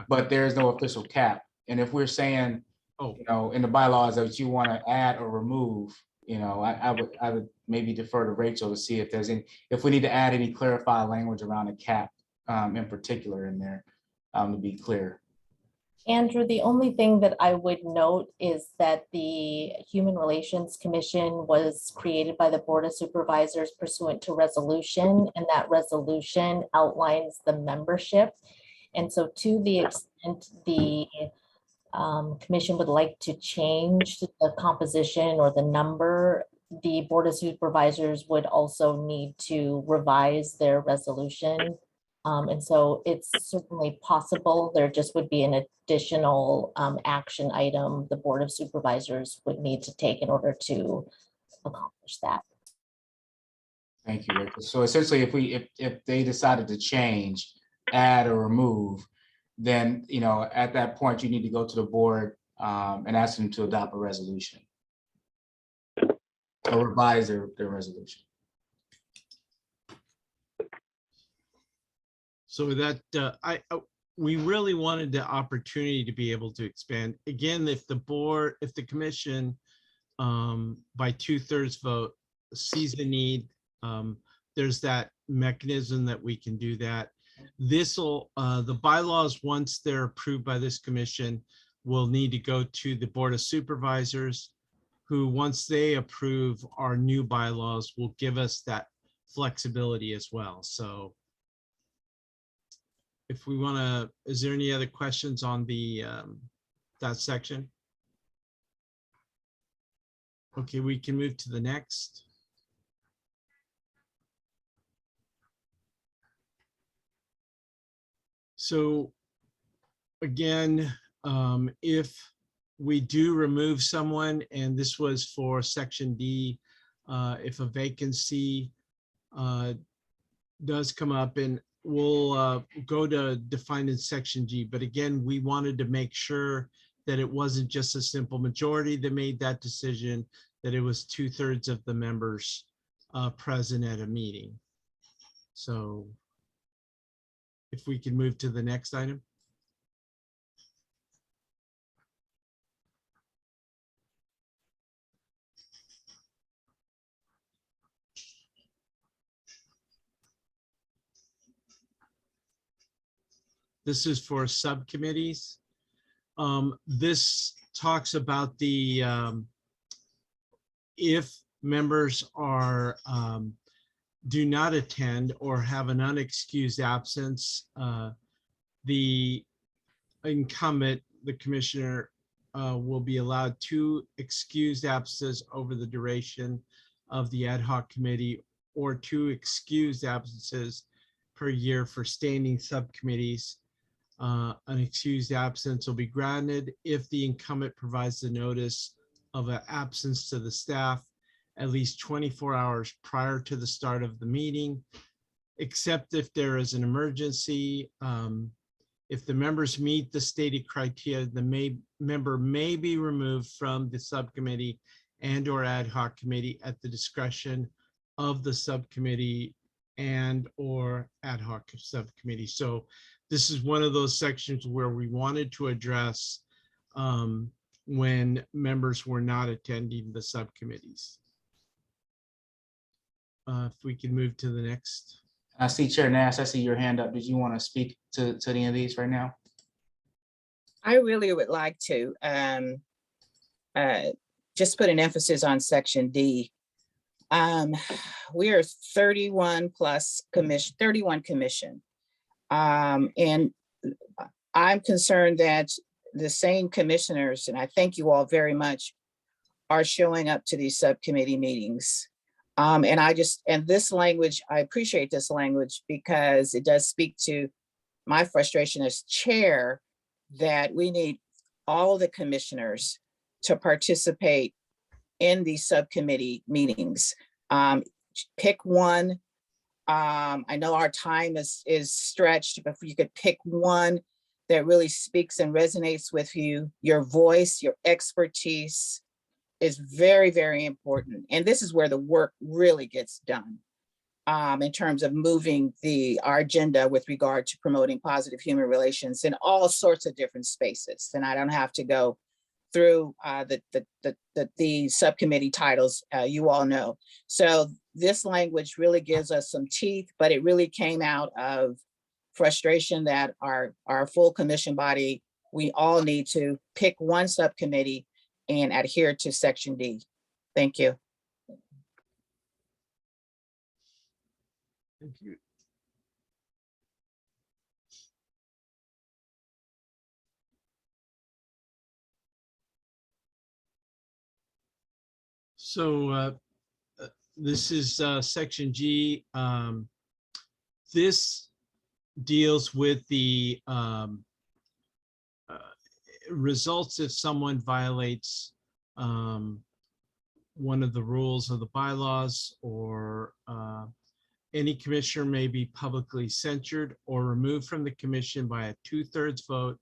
but there's no official cap. And if we're saying, you know, in the bylaws that you want to add or remove, you know, I would maybe defer to Rachel to see if there's any, if we need to add any clarified language around a cap in particular in there, to be clear. Andrew, the only thing that I would note is that the Human Relations Commission was created by the Board of Supervisors pursuant to resolution, and that resolution outlines the membership. And so to the extent the commission would like to change the composition or the number, the Board of Supervisors would also need to revise their resolution. And so it's certainly possible. There just would be an additional action item the Board of Supervisors would need to take in order to accomplish that. Thank you, Rachel. So essentially, if they decided to change, add or remove, then, you know, at that point, you need to go to the board and ask them to adopt a resolution or revise their resolution. So that we really wanted the opportunity to be able to expand. Again, if the board, if the commission by 2/3 vote sees the need, there's that mechanism that we can do that. This will, the bylaws, once they're approved by this commission, will need to go to the Board of Supervisors, who, once they approve our new bylaws, will give us that flexibility as well. So if we want to, is there any other questions on the that section? Okay, we can move to the next. So again, if we do remove someone, and this was for section D, if a vacancy does come up, and we'll go to define in section G, but again, we wanted to make sure that it wasn't just a simple majority that made that decision, that it was 2/3 of the members present at a meeting. So if we can move to the next item. This is for subcommittees. This talks about the, if members are, do not attend or have an unexcused absence, the incumbent, the commissioner, will be allowed 2 excused absences over the duration of the ad hoc committee, or 2 excused absences per year for standing subcommittees. An excused absence will be granted if the incumbent provides the notice of an absence to the staff at least 24 hours prior to the start of the meeting, except if there is an emergency. If the members meet the stated criteria, the member may be removed from the subcommittee and or ad hoc committee at the discretion of the subcommittee and or ad hoc subcommittee. So this is one of those sections where we wanted to address when members were not attending the subcommittees. If we can move to the next. I see Chair Nash, I see your hand up. Did you want to speak to any of these right now? I really would like to just put an emphasis on section D. We are 31 plus commission, 31 commission. And I'm concerned that the same commissioners, and I thank you all very much, are showing up to these subcommittee meetings. And this language, I appreciate this language because it does speak to my frustration as chair that we need all the commissioners to participate in these subcommittee meetings. Pick one. I know our time is stretched, but if you could pick one that really speaks and resonates with you, your voice, your expertise is very, very important. And this is where the work really gets done. in terms of moving our agenda with regard to promoting positive human relations in all sorts of different spaces. And I don't have to go through the subcommittee titles, you all know. So this language really gives us some teeth, but it really came out of frustration that our full commission body, we all need to pick one subcommittee and adhere to Section D. Thank you. Thank you. So this is Section G. This deals with the results if someone violates one of the rules of the bylaws, or any commissioner may be publicly censured or removed from the commission by a 2/3 vote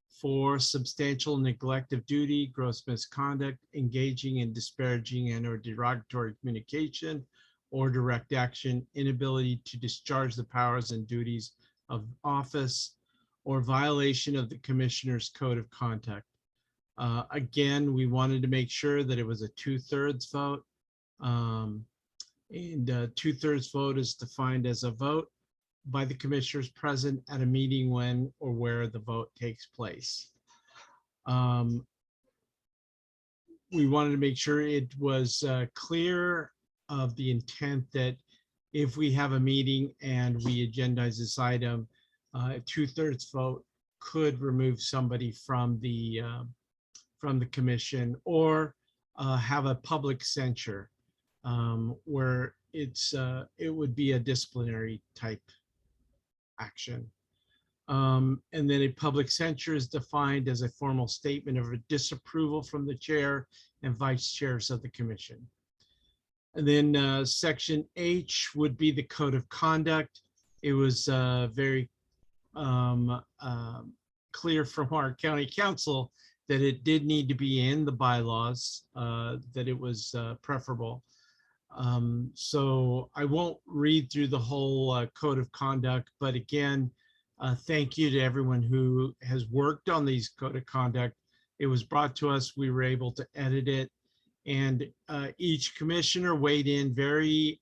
for substantial neglect of duty, gross misconduct, engaging in disparaging and or derogatory communication or direct action, inability to discharge the powers and duties of office, or violation of the commissioner's code of conduct. Again, we wanted to make sure that it was a 2/3 vote. And 2/3 vote is defined as a vote by the commissioners present at a meeting when or where the vote takes place. We wanted to make sure it was clear of the intent that if we have a meeting and we agendize this item, a 2/3 vote could remove somebody from the commission, or have a public censure where it would be a disciplinary type action. And then a public censure is defined as a formal statement of a disapproval from the chair and vice chairs of the commission. And then Section H would be the code of conduct. It was very clear from our county council that it did need to be in the bylaws, that it was preferable. So I won't read through the whole code of conduct, but again, thank you to everyone who has worked on these code of conduct. It was brought to us, we were able to edit it, and each commissioner weighed in very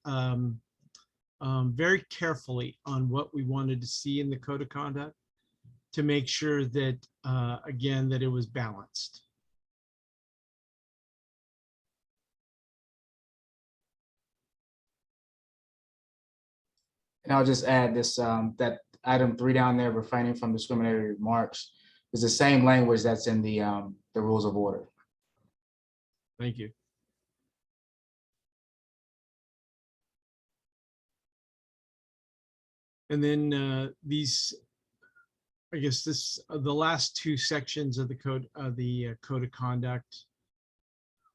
carefully on what we wanted to see in the code of conduct to make sure that, again, that it was balanced. And I'll just add this, that item 3 down there, refraining from discriminatory remarks, is the same language that's in the rules of order. Thank you. And then these, I guess the last 2 sections of the code of conduct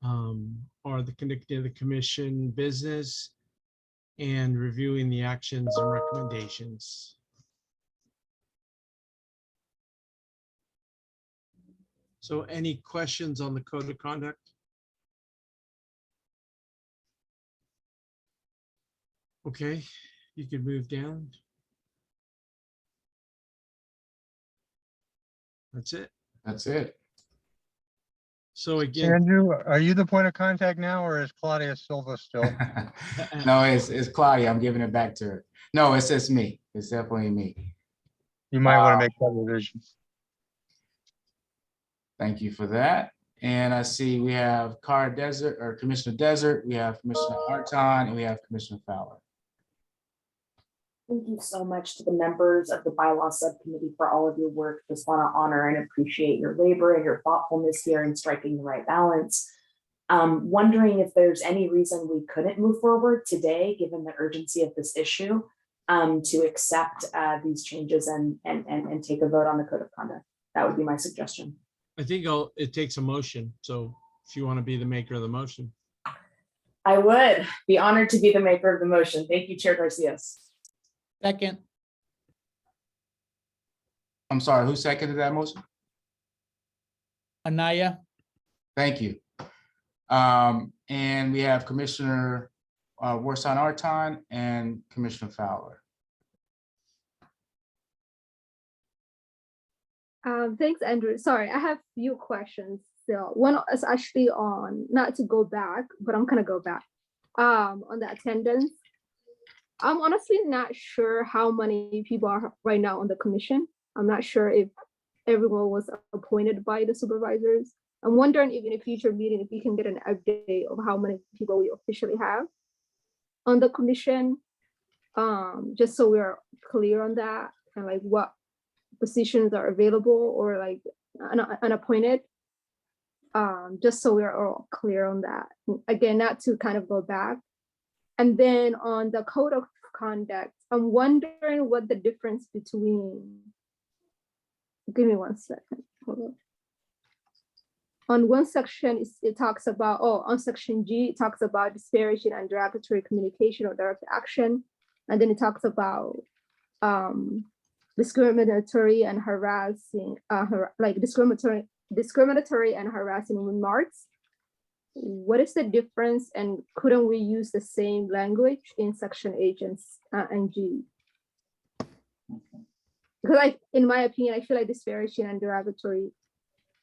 are the conducting of the commission business and reviewing the actions and recommendations. So any questions on the code of conduct? Okay, you could move down. That's it. That's it. So again, Andrew, are you the point of contact now, or is Claudia Silva still? No, it's Claudia. I'm giving it back to her. No, it's just me. It's definitely me. You might want to make that revision. Thank you for that. And I see we have Commissioner Desert, we have Commissioner Arton, and we have Commissioner Fowler. Thank you so much to the members of the bylaw subcommittee for all of your work. Just want to honor and appreciate your labor and your thoughtfulness here in striking the right balance. Wondering if there's any reason we couldn't move forward today, given the urgency of this issue, to accept these changes and take a vote on the code of conduct. That would be my suggestion. I think it takes a motion. So if you want to be the maker of the motion. I would be honored to be the maker of the motion. Thank you, Chair Garcia. Second. I'm sorry, who seconded that motion? Anaya. Thank you. And we have Commissioner Warsan Artan and Commissioner Fowler. Thanks, Andrew. Sorry, I have a few questions still. One is actually on, not to go back, but I'm gonna go back. On the attendance. I'm honestly not sure how many people are right now on the commission. I'm not sure if everyone was appointed by the supervisors. I'm wondering if in a future meeting, if we can get an update of how many people we officially have on the commission, just so we're clear on that, and like what positions are available or like unappointed, just so we're all clear on that. Again, not to kind of go back. And then on the code of conduct, I'm wondering what the difference between, give me 1 second, hold on. On one section, it talks about, on section G, it talks about disparaging and derogatory communication or direct action. And then it talks about discriminatory and harassing, discriminatory and harassing remarks. What is the difference, and couldn't we use the same language in section H and G? Because in my opinion, I feel like disparaging and derogatory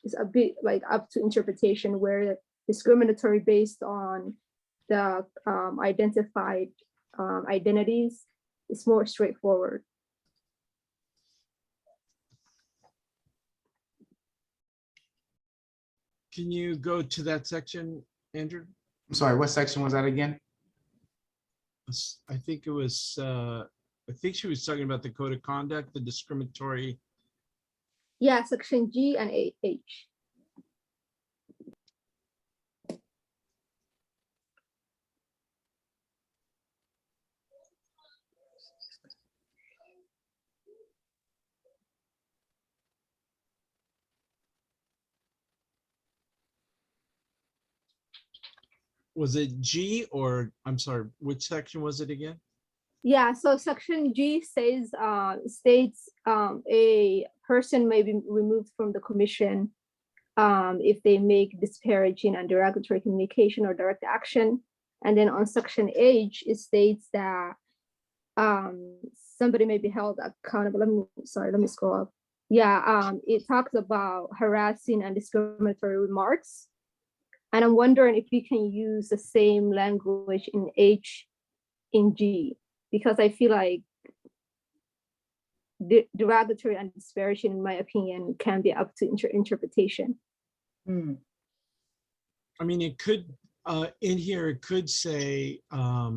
is a bit like up to interpretation, where discriminatory based on the identified identities is more straightforward. Can you go to that section, Andrew? I'm sorry, what section was that again? I think it was, I think she was talking about the code of conduct, the discriminatory. Yeah, section G and H. Was it G, or I'm sorry, which section was it again? Yeah, so section G says, states a person may be removed from the commission if they make disparaging and derogatory communication or direct action. And then on section H, it states that somebody may be held accountable. Let me scroll up. Yeah, it talks about harassing and discriminatory remarks. And I'm wondering if we can use the same language in H in G, because I feel like derogatory and disparaging, in my opinion, can be up to interpretation. I mean, it could, in here, it could say, I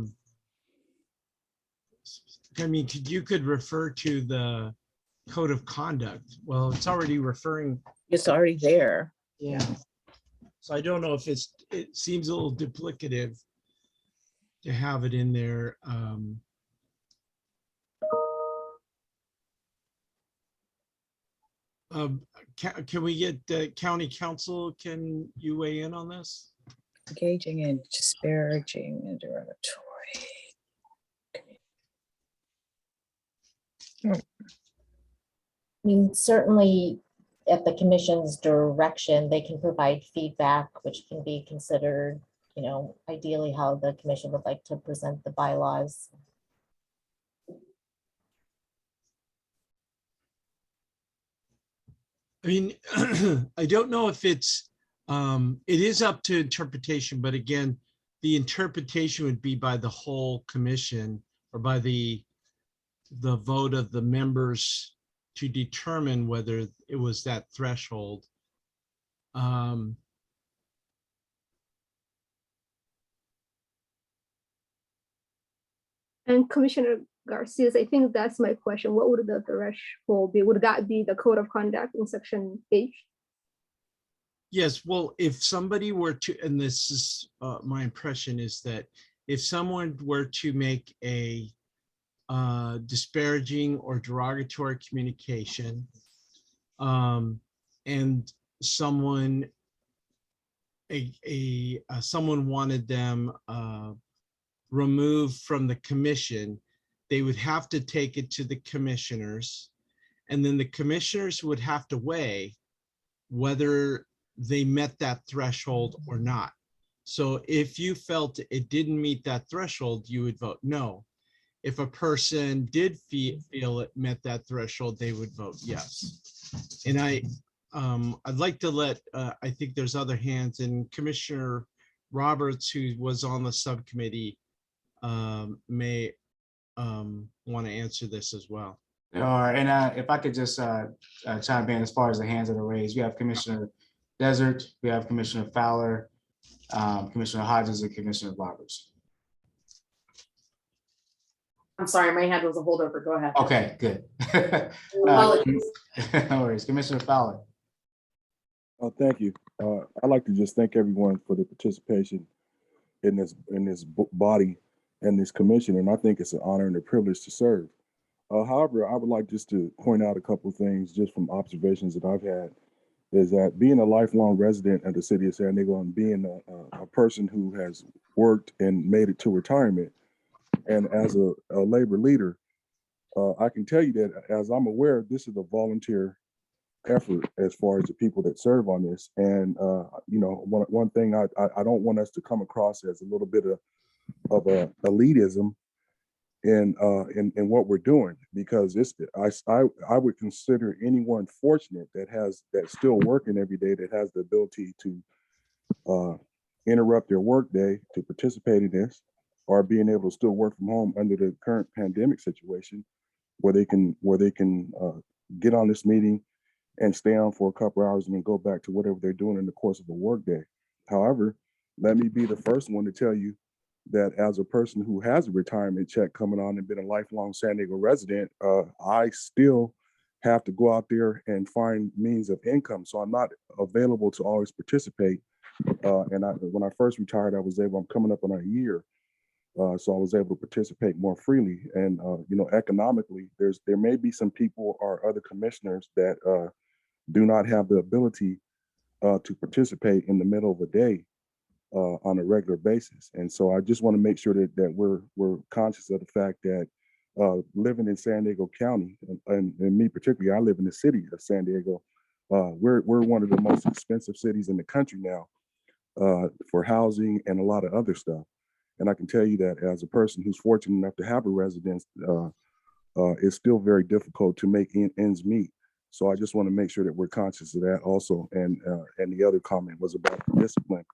mean, you could refer to the code of conduct. Well, it's already referring. It's already there. Yeah. So I don't know if it seems a little duplicative to have it in there. Can we get county council? Can you weigh in on this? Engaging in disparaging and derogatory. I mean, certainly at the commission's direction, they can provide feedback, which can be considered, you know, ideally how the commission would like to present the bylaws. I mean, I don't know if it's, it is up to interpretation, but again, the interpretation would be by the whole commission or by the vote of the members to determine whether it was that threshold. And Commissioner Garcia, I think that's my question. What would the threshold be? Would that be the code of conduct in section H? Yes, well, if somebody were to, and this is my impression, is that if someone were to make a disparaging or derogatory communication, and someone someone wanted them removed from the commission, they would have to take it to the commissioners, and then the commissioners would have to weigh whether they met that threshold or not. So if you felt it didn't meet that threshold, you would vote no. If a person did feel it met that threshold, they would vote yes. And I'd like to let, I think there's other hands, and Commissioner Roberts, who was on the subcommittee, may want to answer this as well. And if I could just chime in as far as the hands that are raised, we have Commissioner Desert, we have Commissioner Fowler, Commissioner Hodges, and Commissioner Roberts. I'm sorry, my hand was a holdover. Go ahead. Okay, good. Apologies. No worries. Commissioner Fowler. Thank you. I'd like to just thank everyone for their participation in this body and this commission, and I think it's an honor and a privilege to serve. However, I would like just to point out a couple of things just from observations that I've had, is that being a lifelong resident of the city of San Diego and being a person who has worked and made it to retirement, and as a labor leader, I can tell you that, as I'm aware, this is a volunteer effort as far as the people that serve on this. And you know, one thing I don't want us to come across as a little bit of elitism in what we're doing, because I would consider anyone fortunate that's still working every day, that has the ability to interrupt their work day to participate in this, or being able to still work from home under the current pandemic situation, where they can get on this meeting and stay on for a couple hours and then go back to whatever they're doing in the course of a work day. However, let me be the first one to tell you that, as a person who has a retirement check coming on and been a lifelong San Diego resident, I still have to go out there and find means of income. So I'm not available to always participate. And when I first retired, I'm coming up on a year. So I was able to participate more freely. And you know, economically, there may be some people or other commissioners that do not have the ability to participate in the middle of a day on a regular basis. And so I just want to make sure that we're conscious of the fact that living in San Diego County, and me particularly, I live in the city of San Diego. We're one of the most expensive cities in the country now for housing and a lot of other stuff. And I can tell you that, as a person who's fortunate enough to have a residence, it's still very difficult to make ends meet. So I just want to make sure that we're conscious of that also. And the other comment was about discipline.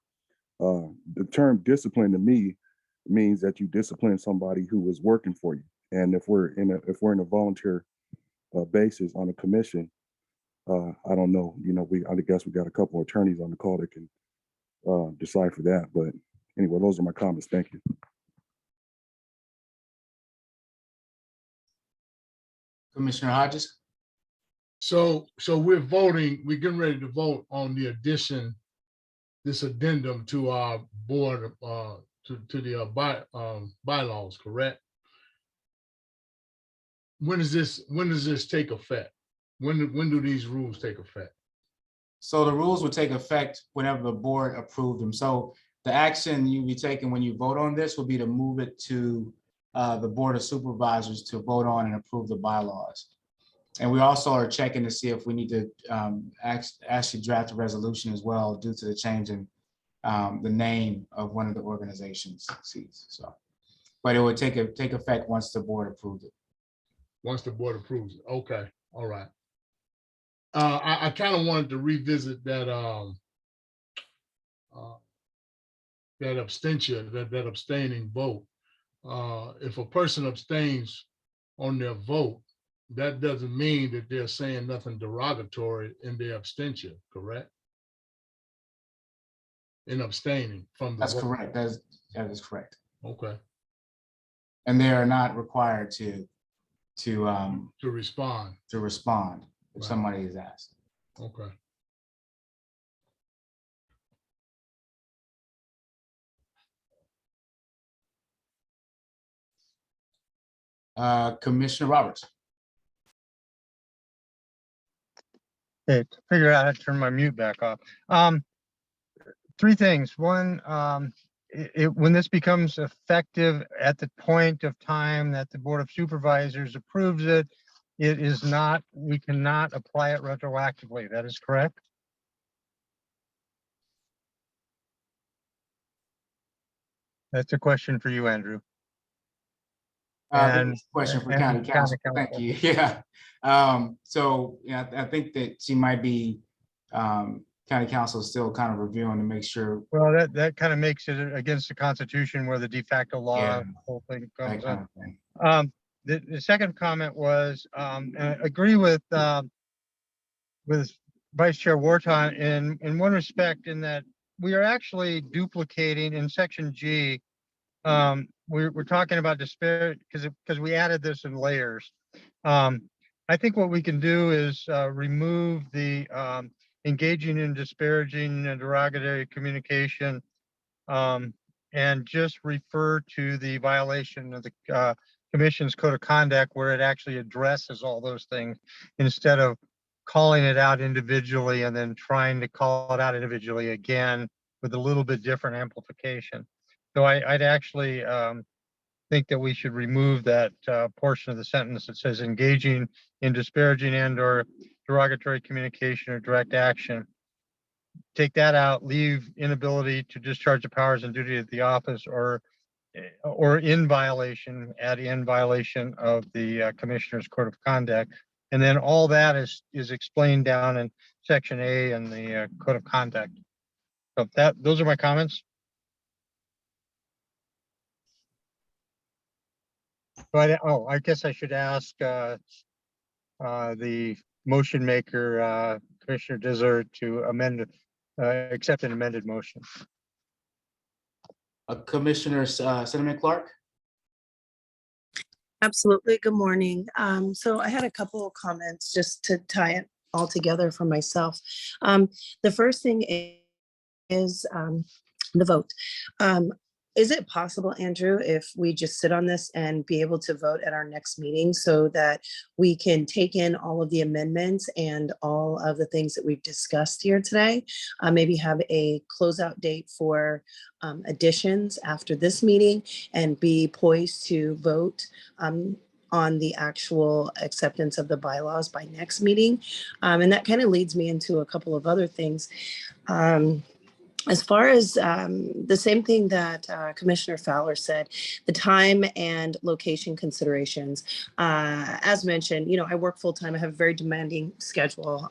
The term discipline to me means that you discipline somebody who is working for you. And if we're in a volunteer basis on a commission, I don't know. You know, I guess we got a couple of attorneys on the call that can decipher that. But anyway, those are my comments. Thank you. Commissioner Hodges. So we're getting ready to vote on the addition, this addendum to our board, to the bylaws, correct? When does this take effect? When do these rules take effect? So the rules will take effect whenever the board approved them. So the action you'll be taking when you vote on this will be to move it to the Board of Supervisors to vote on and approve the bylaws. And we also are checking to see if we need to actually draft a resolution as well, due to the change in the name of one of the organization's seats. So, but it would take effect once the board approved it. Once the board approves it. Okay, all right. I kind of wanted to revisit that that abstention, that abstaining vote. If a person abstains on their vote, that doesn't mean that they're saying nothing derogatory in their abstention, correct? In abstaining from the That's vote. correct. That is correct. Okay. And they are not required to respond if Right. somebody is asked. Okay. Commissioner Roberts. Okay, figure out how to turn my mute back off. Three things. One, when this becomes effective at the point of time that the Board of Supervisors approves it, we cannot apply it retroactively. That is correct? That's a question for you, Andrew. That's a question for county council. Thank you. Yeah. So yeah, I think that she might be county council is still kind of reviewing to make sure. Well, that kind of makes it against the Constitution where the de facto law Yeah, whole thing that comes kind in. of thing. The second comment was, and I agree with Vice Chair Wharton in one respect, in that we are actually duplicating in section G. We're talking about disparate because we added this in layers. I think what we can do is remove the engaging in disparaging and derogatory communication, and just refer to the violation of the Commission's Code of Conduct, where it actually addresses all those things instead of calling it out individually and then trying to call it out individually again with a little bit different amplification. So I'd actually think that we should remove that portion of the sentence that says engaging in disparaging and or derogatory communication or direct action. Take that out, leave inability to discharge the powers and duty of the office or in violation, add in violation of the Commissioner's Code of Conduct. And then all that is explained down in section A in the Code of Conduct. So those are my comments. But I guess I should ask the motion maker, Commissioner Dizzard, to accept an amended motion. Commissioner Cinnamon Clark. Absolutely. Good morning. So I had a couple of comments just to tie it all together for myself. The first thing is the vote. Is it possible, Andrew, if we just sit on this and be able to vote at our next meeting so that we can take in all of the amendments and all of the things that we've discussed here today? Maybe have a closeout date for additions after this meeting and be poised to vote on the actual acceptance of the bylaws by next meeting. And that kind of leads me into a couple of other things. As far as the same thing that Commissioner Fowler said, the time and location considerations. As mentioned, I work full time. I have a very demanding schedule.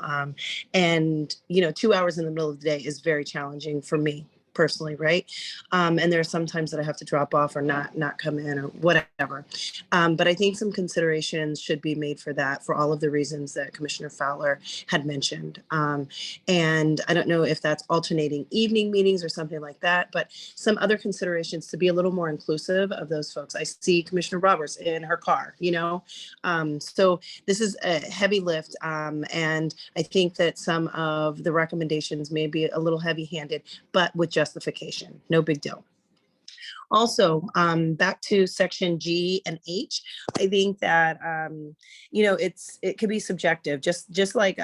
And, 2 hours in the middle of the day is very challenging for me personally, right? And there are some times that I have to drop off or not come in or whatever. But I think some considerations should be made for that, for all of the reasons that Commissioner Fowler had mentioned. And I don't know if that's alternating evening meetings or something like that, but some other considerations to be a little more inclusive of those folks. I see Commissioner Roberts in her car, so this is a heavy lift. And I think that some of the recommendations may be a little heavy-handed, but with justification, no big deal. Also, back to section G and H, I think that, it could be subjective, just like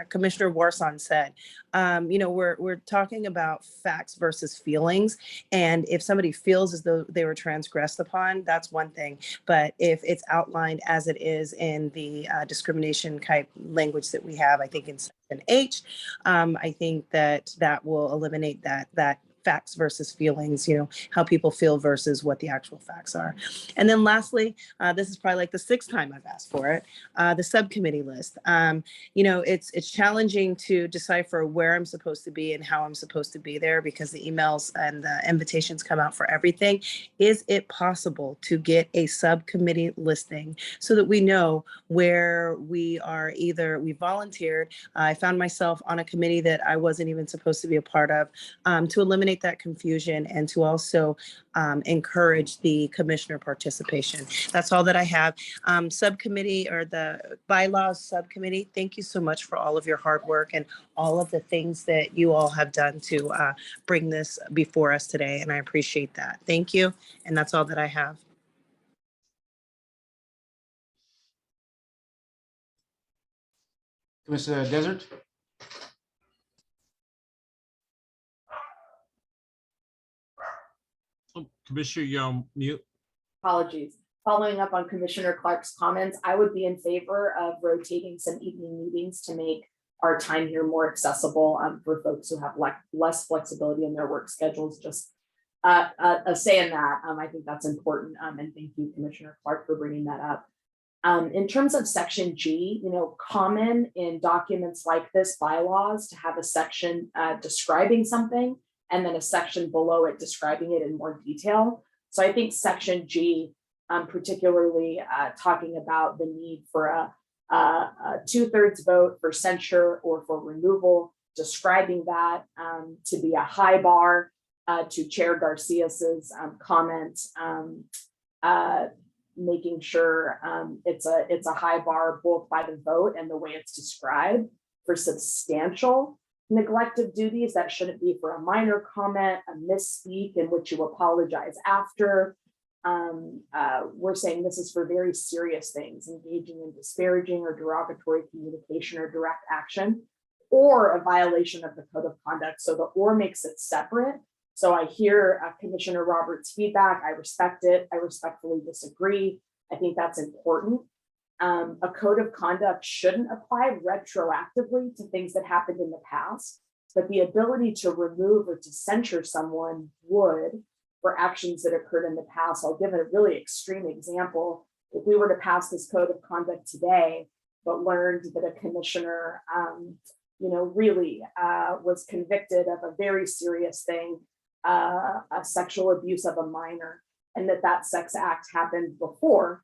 Commissioner Warson said. We're talking about facts versus feelings. And if somebody feels as though they were transgressed upon, that's one thing. But if it's outlined as it is in the discrimination type language that we have, I think in section H, I think that will eliminate that facts versus feelings, how people feel versus what the actual facts are. And then lastly, this is probably like the 6th time I've asked for it, the subcommittee list. It's challenging to decipher where I'm supposed to be and how I'm supposed to be there because the emails and the invitations come out for everything. Is it possible to get a subcommittee listing so that we know where we are? Either we volunteered, I found myself on a committee that I wasn't even supposed to be a part of, to eliminate that confusion and to also encourage the commissioner participation. That's all that I have. Subcommittee or the bylaws subcommittee, thank you so much for all of your hard work and all of the things that you all have done to bring this before us today. And I appreciate that. Thank you. And that's all that I have. Commissioner Desert. Commissioner, you're on mute. Apologies. Following up on Commissioner Clark's comments, I would be in favor of rotating some evening meetings to make our time here more accessible for folks who have less flexibility in their work schedules. Just a say in that. I think that's important. And thank you, Commissioner Clark, for bringing that up. In terms of section G, common in documents like this, bylaws, to have a section describing something and then a section below it describing it in more detail. So I think section G, particularly talking about the need for a 2/3 vote for censure or for removal, describing that to be a high bar to Chair Garcias's comment, making sure it's a high bar both by the vote and the way it's described for substantial neglect of duties. That shouldn't be for a minor comment, a misspeak in which you apologize after. We're saying this is for very serious things, engaging in disparaging or derogatory communication or direct action, or a violation of the code of conduct. So the or makes it separate. So I hear Commissioner Roberts' feedback. I respect it. I respectfully disagree. I think that's important. A code of conduct shouldn't apply retroactively to things that happened in the past, but the ability to remove or to censure someone would for actions that occurred in the past. I'll give a really extreme example. If we were to pass this code of conduct today, but learned that a commissioner, really was convicted of a very serious thing, a sexual abuse of a minor, and that sex act happened before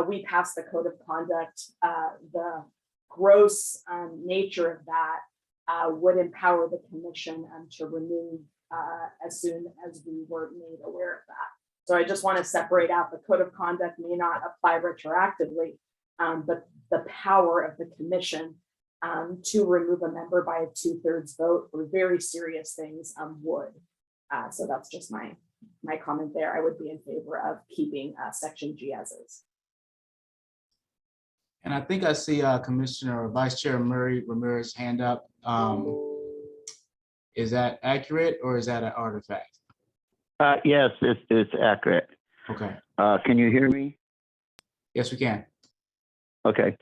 we passed the code of conduct, the gross nature of that would empower the commission to remove as soon as we were made aware of that. So I just want to separate out the code of conduct may not apply retroactively, but the power of the commission to remove a member by a 2/3 vote for very serious things would. So that's just my comment there. I would be in favor of keeping section G as is. And I think I see Commissioner or Vice Chair Murray Ramirez's hand up. Is that accurate or is that an artifact? Yes, it's accurate. Okay. Can you hear me? Yes, we can. Okay.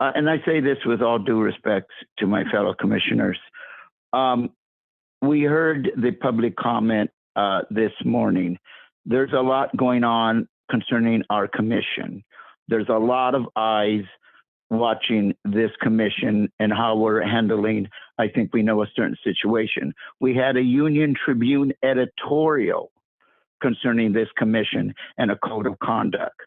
And I say this with all due respect to my fellow commissioners. We heard the public comment this morning. There's a lot going on concerning our commission. There's a lot of eyes watching this commission and how we're handling, I think we know, a certain situation. We had a Union Tribune editorial concerning this commission and a code of conduct.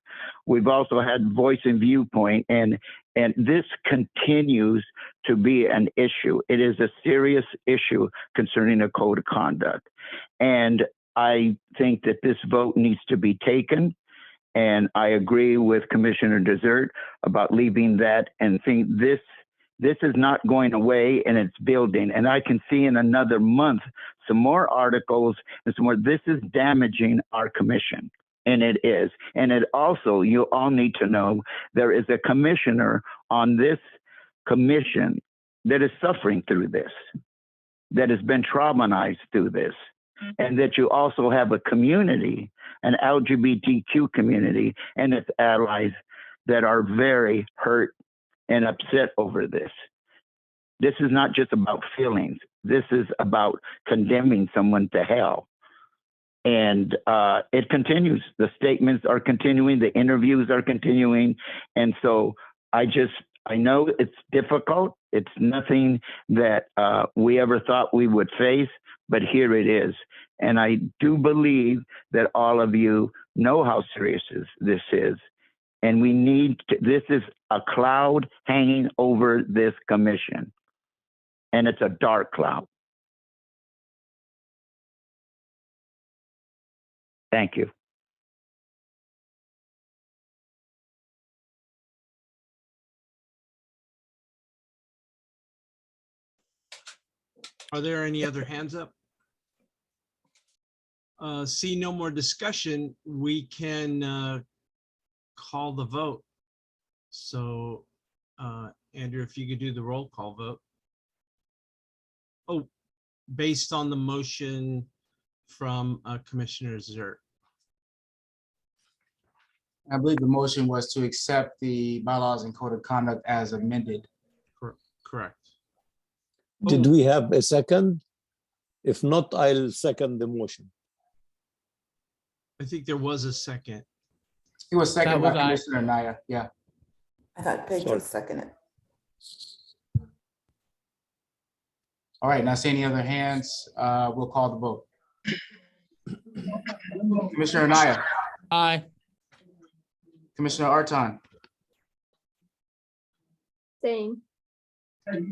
We've also had voice and viewpoint, and this continues to be an issue. It is a serious issue concerning a code of conduct. And I think that this vote needs to be taken. And I agree with Commissioner Desert about leaving that and think this is not going away and it's building. And I can see in another month some more articles and some more. This is damaging our commission, and it is. And it also, you all need to know, there is a commissioner on this commission that is suffering through this, that has been traumatized through this, and that you also have a community, an LGBTQ community and its allies that are very hurt and upset over this. This is not just about feelings. This is about condemning someone to hell. And it continues. The statements are continuing. The interviews are continuing. And so I know it's difficult. It's nothing that we ever thought we would face, but here it is. And I do believe that all of you know how serious this is. And we need to, this is a cloud hanging over this commission. And it's a dark cloud. Thank you. Are there any other hands up? See no more discussion, we can call the vote. So Andrew, if you could do the roll call vote. Oh, based on the motion from Commissioner Zert. I believe the motion was to accept the bylaws and code of conduct as amended. Correct. Did we have a second? If not, I'll second the motion. I think there was a second. It was second That by was I. Commissioner Naya. Yeah. I thought Pedro seconded. All right, not seeing any other hands, we'll call the vote. Commissioner Naya, Aye. Commissioner Arton, Same. I'm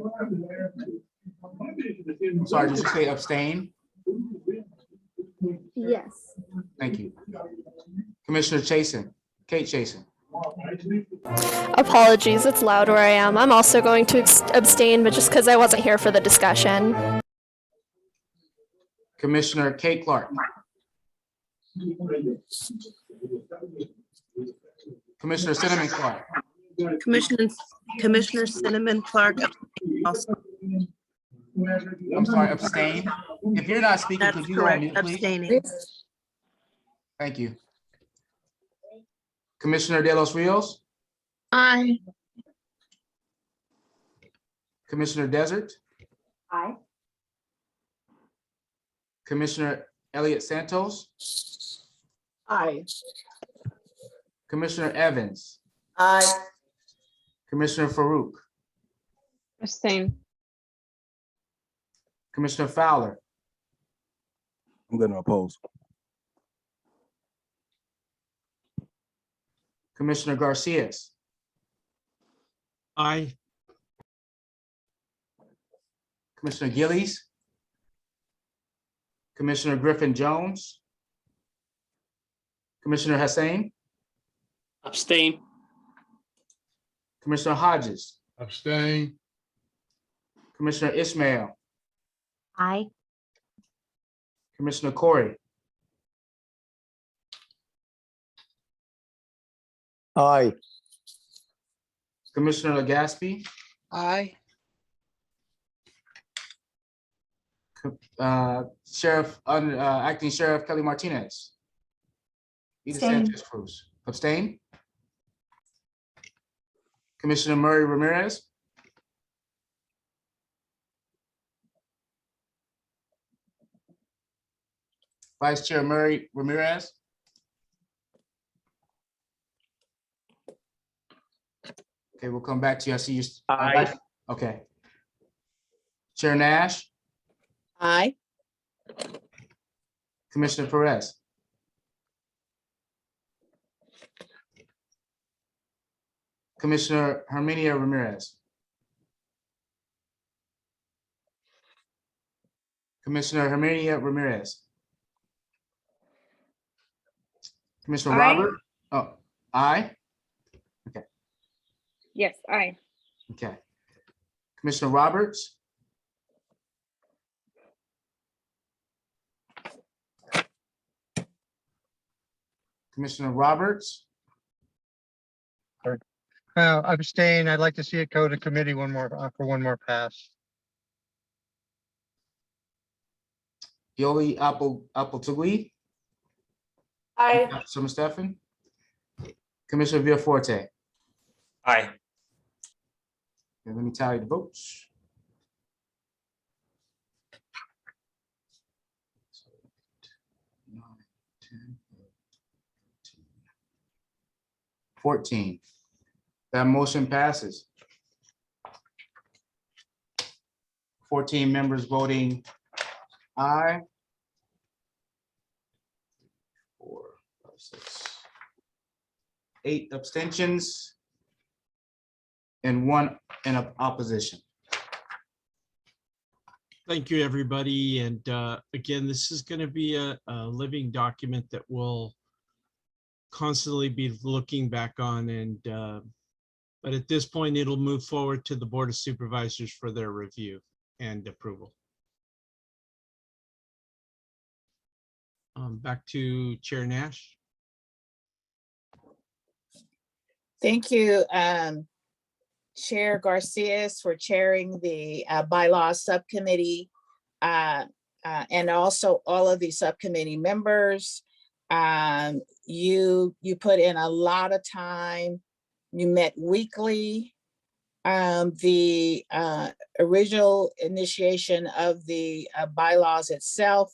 sorry, did you say abstain? Yes. Thank you. Commissioner Chasen, Kate Chasen, Apologies, it's loud where I am. I'm also going to abstain, but just because I wasn't here for the discussion. Commissioner Kate Clark, Commissioner Cinnamon Clark, Commissioner Cinnamon Clark. Also, I'm sorry, abstain. If you're not speaking, that's could you go on correct, mute, please? abstaining. Thank you. Commissioner De Los Rios, Aye. Commissioner Desert, Aye. Commissioner Elliott Santos, Aye. Commissioner Evans, Aye. Commissioner Farouk, Abstain. Commissioner Fowler, I'm going to oppose. Commissioner Garcias, Aye. Commissioner Gillies, Commissioner Griffin Jones, Commissioner Hussein, Abstain. Commissioner Hodges, Abstain. Commissioner Ismail, Aye. Commissioner Corey, Aye. Commissioner Legaspi, Aye. Acting Sheriff Kelly Martinez. Edith Abstain. Sanchez Cruz, abstain. Commissioner Murray Ramirez, Vice Chair Murray Ramirez, okay, we'll come back to you. I see you. Aye. Okay. Chair Nash, Aye. Commissioner Perez, Commissioner Herminia Ramirez, Commissioner Herminia Ramirez, Commissioner Aye. Robert, oh, aye, Yes, aye. okay. Commissioner Roberts, Commissioner Roberts, Abstain. I'd like to see it go to committee one more, for one more pass. Yoli Appletugui, Aye. Summer Stefan, Commissioner Villaforte. Aye. Okay, let me tally the votes. 14. That motion passes. 14 members voting aye. 4, 5, 6, 8 abstentions and 1 in opposition. Thank you, everybody. And again, this is going to be a living document that we'll constantly be looking back on. And but at this point, it'll move forward to the Board of Supervisors for their review and approval. Back to Chair Nash. Thank you, Chair Garcias, for chairing the bylaws subcommittee, and also all of the subcommittee members. You put in a lot of time. You met weekly. The original initiation of the bylaws itself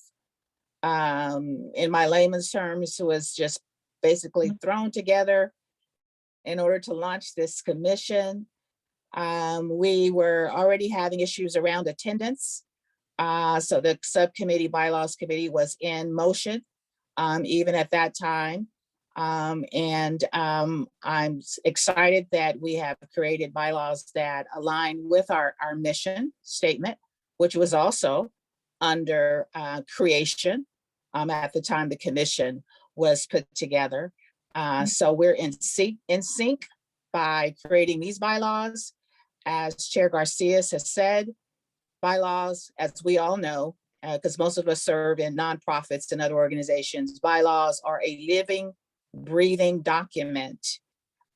in my layman's terms, was just basically thrown together in order to launch this commission. We were already having issues around attendance. So the subcommittee bylaws committee was in motion even at that time. I'm excited that we have created bylaws that align with our mission statement, which was also under creation at the time the commission was put together. So we're in sync by creating these bylaws. As Chair Garcia has said, bylaws, as we all know, because most of us serve in nonprofits and other organizations, bylaws are a living, breathing document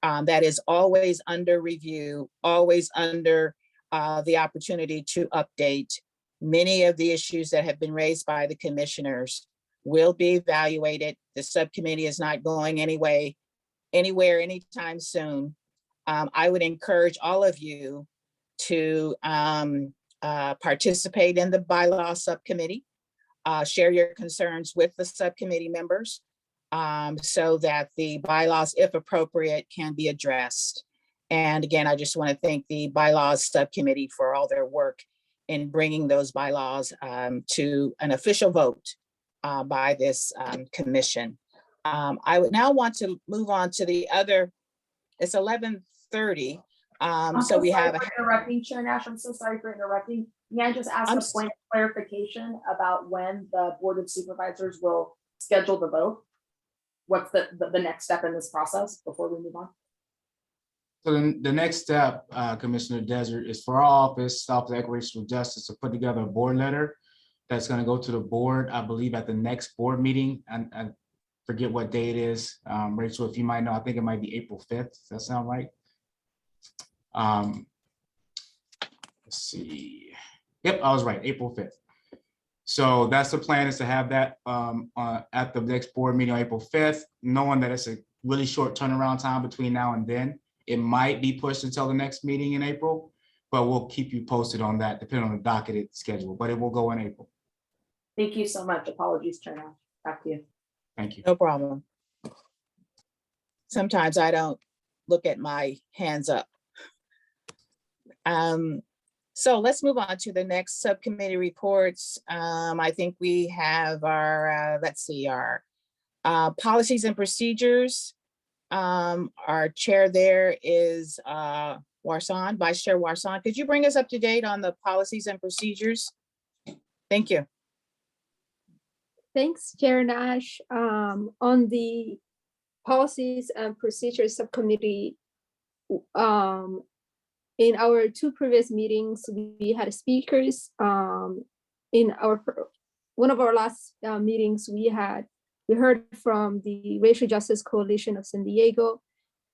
that is always under review, always under the opportunity to update. Many of the issues that have been raised by the commissioners will be evaluated. The subcommittee is not going anywhere anytime soon. I would encourage all of you to participate in the bylaw subcommittee, share your concerns with the subcommittee members so that the bylaws, if appropriate, can be addressed. And again, I just want to thank the bylaws subcommittee for all their work in bringing those bylaws to an official vote by this commission. I would now want to move on to the other, it's 11:30. So we have interrupting, Chair Nash. I'm so sorry for interrupting. May I just ask a point of clarification about when the Board of Supervisors will schedule the vote? What's the next step in this process before we move on? So the next step, Commissioner Desert, is for our office of Declaration of Justice to put together a board letter that's going to go to the board, I believe, at the next board meeting. And I forget what day it is. Rachel, if you might know, I think it might be April 5th. Does that sound right? Let's see. Yep, I was right, April 5th. So that's the plan, is to have that at the next board meeting on April 5th, knowing that it's a really short turnaround time between now and then. It might be pushed until the next meeting in April, but we'll keep you posted on that, depending on the docketed schedule, but it will go in April. Thank you so much. Apologies, Chair Nash. Back to you. Thank you. No problem. Sometimes I don't look at my hands up. So let's move on to the next subcommittee reports. I think we have our, let's see, our policies and procedures. Our chair there is Warsan, Vice Chair Warsan. Could you bring us up to date on the policies and procedures? Thank you. Thanks, Chair Nash. On the policies and procedures subcommittee, in our two previous meetings, we had speakers. In one of our last meetings, we heard from the Racial Justice Coalition of San Diego,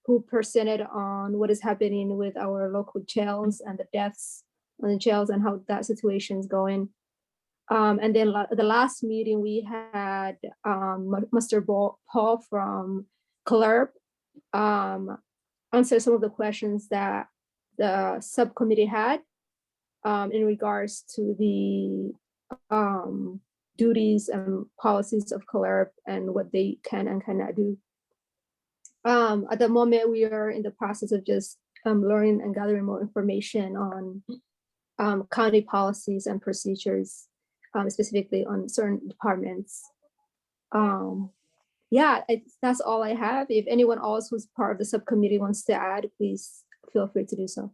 who presented on what is happening with our local jails and the deaths on the jails and how that situation is going. And then the last meeting we had Mr. Paul from CLERP answer some of the questions that the subcommittee had in regards to the duties and policies of CLERP and what they can and cannot do. At the moment, we are in the process of just learning and gathering more information on county policies and procedures, specifically on certain departments. Yeah, that's all I have. If anyone else who's part of the subcommittee wants to add, please feel free to do so.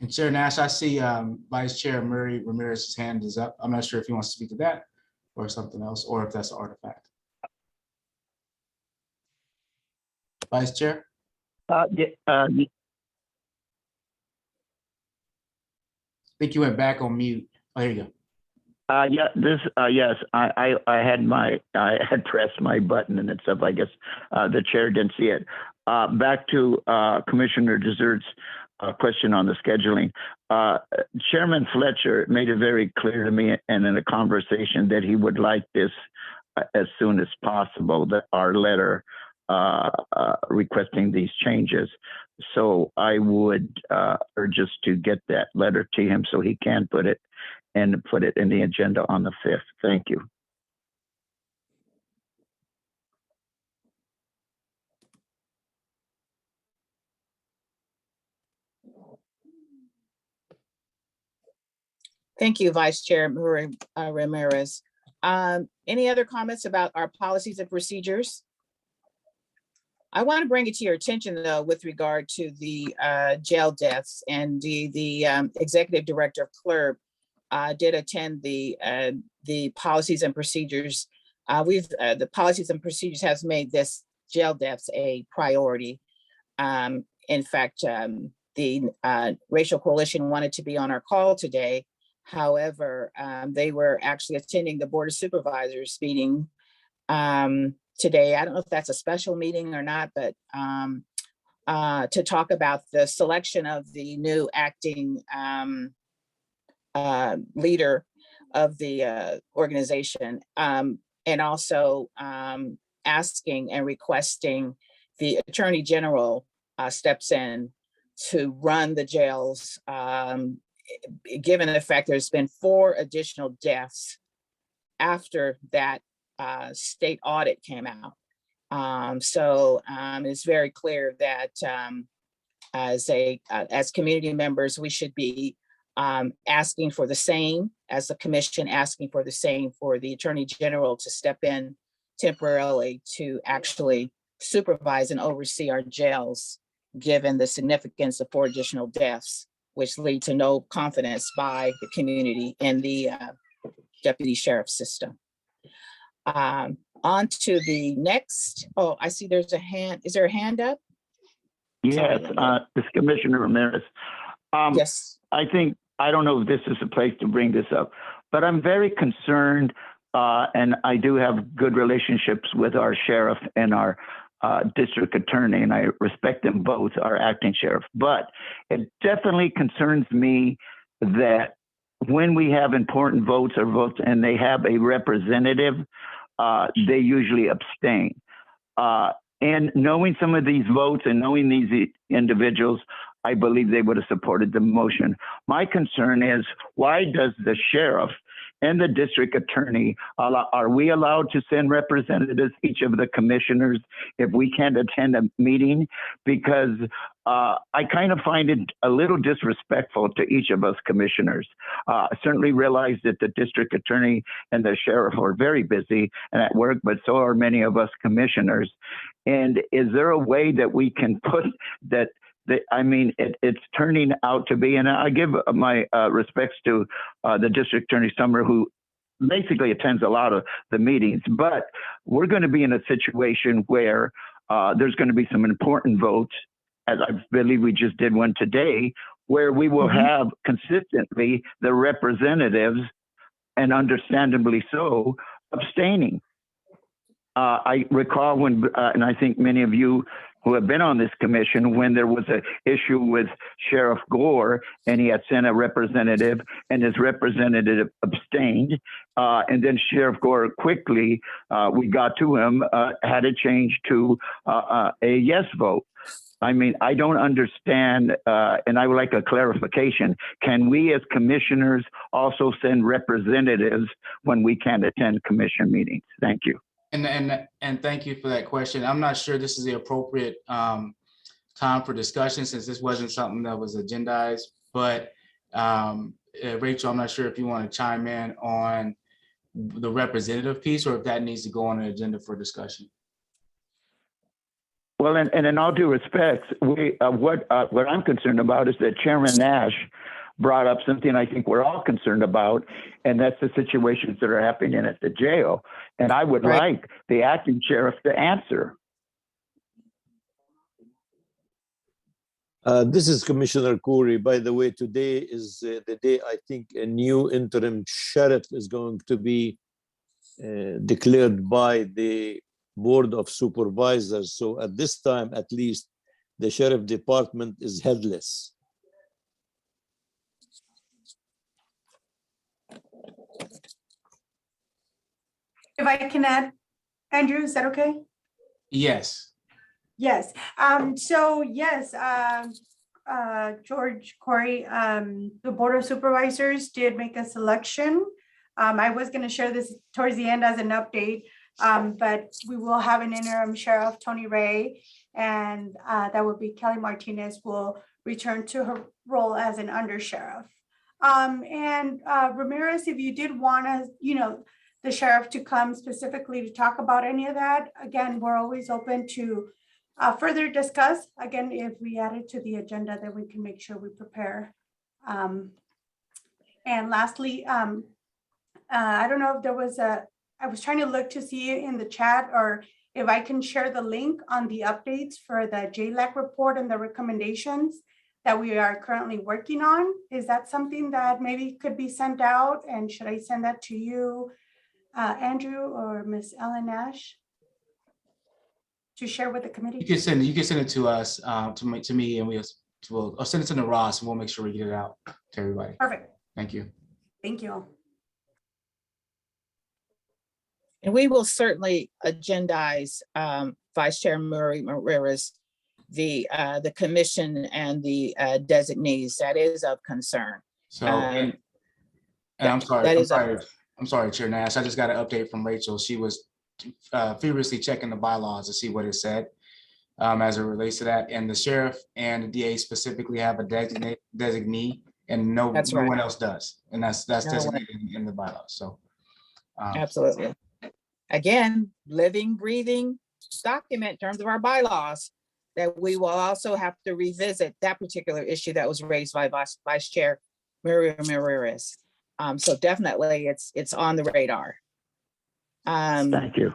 And Chair Nash, I see Vice Chair Murray Ramirez's hand is up. I'm not sure if he wants to speak to that or something else, or if that's an artifact. Vice Chair? Yeah, I think you went back on mute. Oh, here you go. yeah, yes, I had pressed my button and stuff. I guess the chair didn't see it. Back to Commissioner Desert's question on the scheduling. Chairman Fletcher made it very clear to me and in a conversation that he would like this as soon as possible, that our letter requesting these changes. So I would urge us to get that letter to him so he can put it and put it in the agenda on the 5th. Thank you. Thank you, Vice Chair Ramirez. Any other comments about our policies and procedures? I want to bring it to your attention, though, with regard to the jail deaths, and the executive director of CLERB did attend the policies and procedures. The policies and procedures has made this jail deaths a priority. In fact, the Racial Coalition wanted to be on our call today. However, they were actually attending the Board of Supervisors meeting today. I don't know if that's a special meeting or not, but to talk about the selection of the new acting leader of the organization, and also asking and requesting the Attorney General steps in to run the jails, given the fact there's been 4 additional deaths after that state audit came out. So it's very clear that as community members, we should be asking for the same, as the commission asking for the same, for the Attorney General to step in temporarily to actually supervise and oversee our jails, given the significance of 4 additional deaths, which lead to no confidence by the community in the deputy sheriff system. On to the next. Oh, I see there's a hand. Is there a hand up? Yes, this Commissioner Ramirez. Yes. I don't know if this is the place to bring this up, but I'm very concerned, and I do have good relationships with our sheriff and our district attorney, and I respect them both, our acting sheriff. But it definitely concerns me that when we have important votes or votes and they have a representative, they usually abstain. And knowing some of these votes and knowing these individuals, I believe they would have supported the motion. My concern is, why does the sheriff and the district attorney, are we allowed to send representatives, each of the commissioners, if we can't attend a meeting? Because I kind of find it a little disrespectful to each of us commissioners. I certainly realize that the district attorney and the sheriff are very busy and at work, but so are many of us commissioners. And is there a way that we can put that? I mean, it's turning out to be, and I give my respects to the district attorney Summer, who basically attends a lot of the meetings, but we're going to be in a situation where there's going to be some important votes, as I believe we just did one today, where we will have consistently the representatives, and understandably so, abstaining. I recall when, and I think many of you who have been on this commission, when there was an issue with Sheriff Gore and he had sent a representative and his representative abstained. And then Sheriff Gore quickly, we got to him, had it changed to a yes vote. I mean, I don't understand, and I would like a clarification. Can we as commissioners also send representatives when we can't attend commission meetings? Thank you. And thank you for that question. I'm not sure this is the appropriate time for discussion, since this wasn't something that was agendized, but Rachel, I'm not sure if you want to chime in on the representative piece, or if that needs to go on an agenda for discussion. Well, and in all due respect, what I'm concerned about is that Chairman Nash brought up something I think we're all concerned about, and that's the situations that are happening at the jail. And I would like the acting sheriff to answer. This is Commissioner Khoury. By the way, today is the day I think a new interim sheriff is going to be declared by the Board of Supervisors. So at this time, at least, the sheriff department is headless. If I can add, Andrew, is that okay? Yes. Yes. So yes, George, Corey, the Board of Supervisors did make a selection. I was going to share this towards the end as an update, but we will have an interim sheriff, Tony Ray, and that would be Kelly Martinez will return to her role as an undersheriff. And Ramirez, if you did want to, the sheriff to come specifically to talk about any of that, again, we're always open to further discuss. Again, if we add it to the agenda, then we can make sure we prepare. And lastly, I don't know if there was I was trying to look to see in the chat or if I can share the link on the updates for the JLAC report and the recommendations that we are currently working on. Is that something that maybe could be sent out? And should I send that to you, Andrew or Miss Ellen Nash, to share with the committee? You can send it to us, to me, and I'll send it to Ross, and we'll make sure we get it out to everybody. Perfect. Thank you. Thank you. And we will certainly agendize Vice Chair Murray Marrera's the commission and the designees. That is of concern. So, and I'm sorry, I'm sorry, Chair Nash. I just got an update from Rachel. She was feverishly checking the bylaws to see what it said as it relates to that. And the sheriff and the DA specifically have a designee, and no one else does. And that's designated in the bylaws. So absolutely. Again, living, breathing document in terms of our bylaws that we will also have to revisit that particular issue that was raised by Vice Chair Murray Marrera. So definitely it's on the radar. Thank you.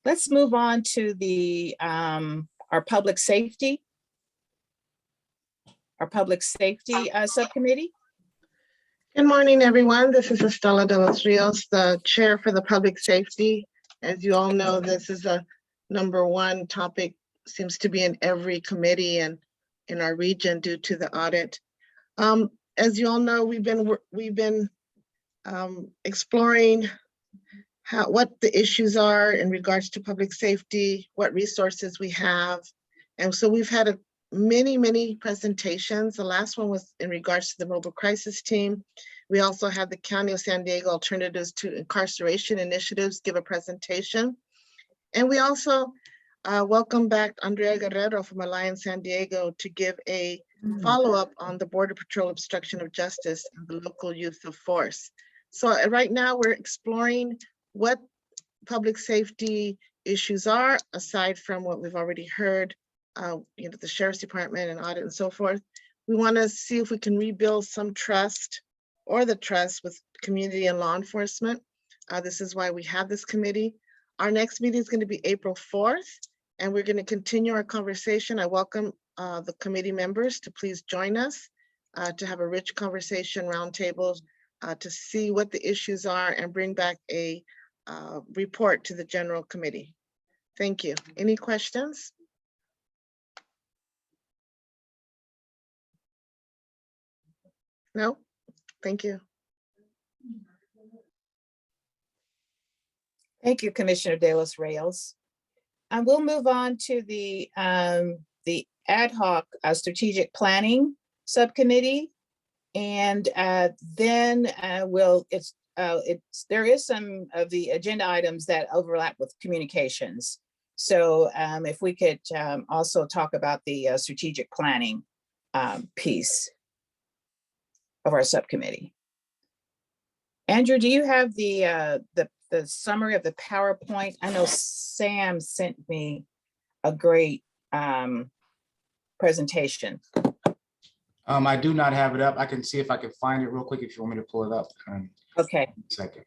Let's move on to the our public safety subcommittee. Good morning, everyone. This is Estela de los Rios, the chair for the public safety. As you all know, this is a #1 topic, seems to be in every committee and in our region due to the audit. As you all know, we've been exploring what the issues are in regards to public safety, what resources we have. And so we've had many presentations. The last one was in regards to the mobile crisis team. We also had the County of San Diego Alternatives to Incarceration Initiatives give a presentation. And we also welcome back Andrea Guerrero from Alliance San Diego to give a follow-up on the Border Patrol obstruction of justice and the local use of force. So right now we're exploring what public safety issues are, aside from what we've already heard, the Sheriff's Department and audit and so forth. We want to see if we can rebuild some trust or the trust with community and law enforcement. This is why we have this committee. Our next meeting is going to be April 4th, and we're going to continue our conversation. I welcome the committee members to please join us to have a rich conversation roundtable to see what the issues are and bring back a report to the general committee. Thank you. Any questions? No? Thank you. Thank you, Commissioner De Los Rios. And we'll move on to the ad hoc strategic planning subcommittee. And then there is some of the agenda items that overlap with communications. So if we could also talk about the strategic planning piece of our subcommittee. Andrew, do you have the summary of the PowerPoint? I know Sam sent me a great presentation. I do not have it up. I can see if I can find it real quick if you want me to pull it up. Okay. Second.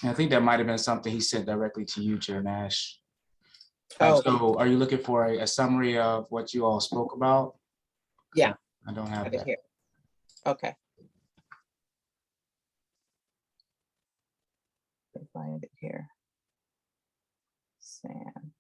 I think that might have been something he sent directly to you, Chair Nash. So are you looking for a summary of what you all spoke about? Yeah. I don't have that. Here. Okay. Let me find it here. Sam.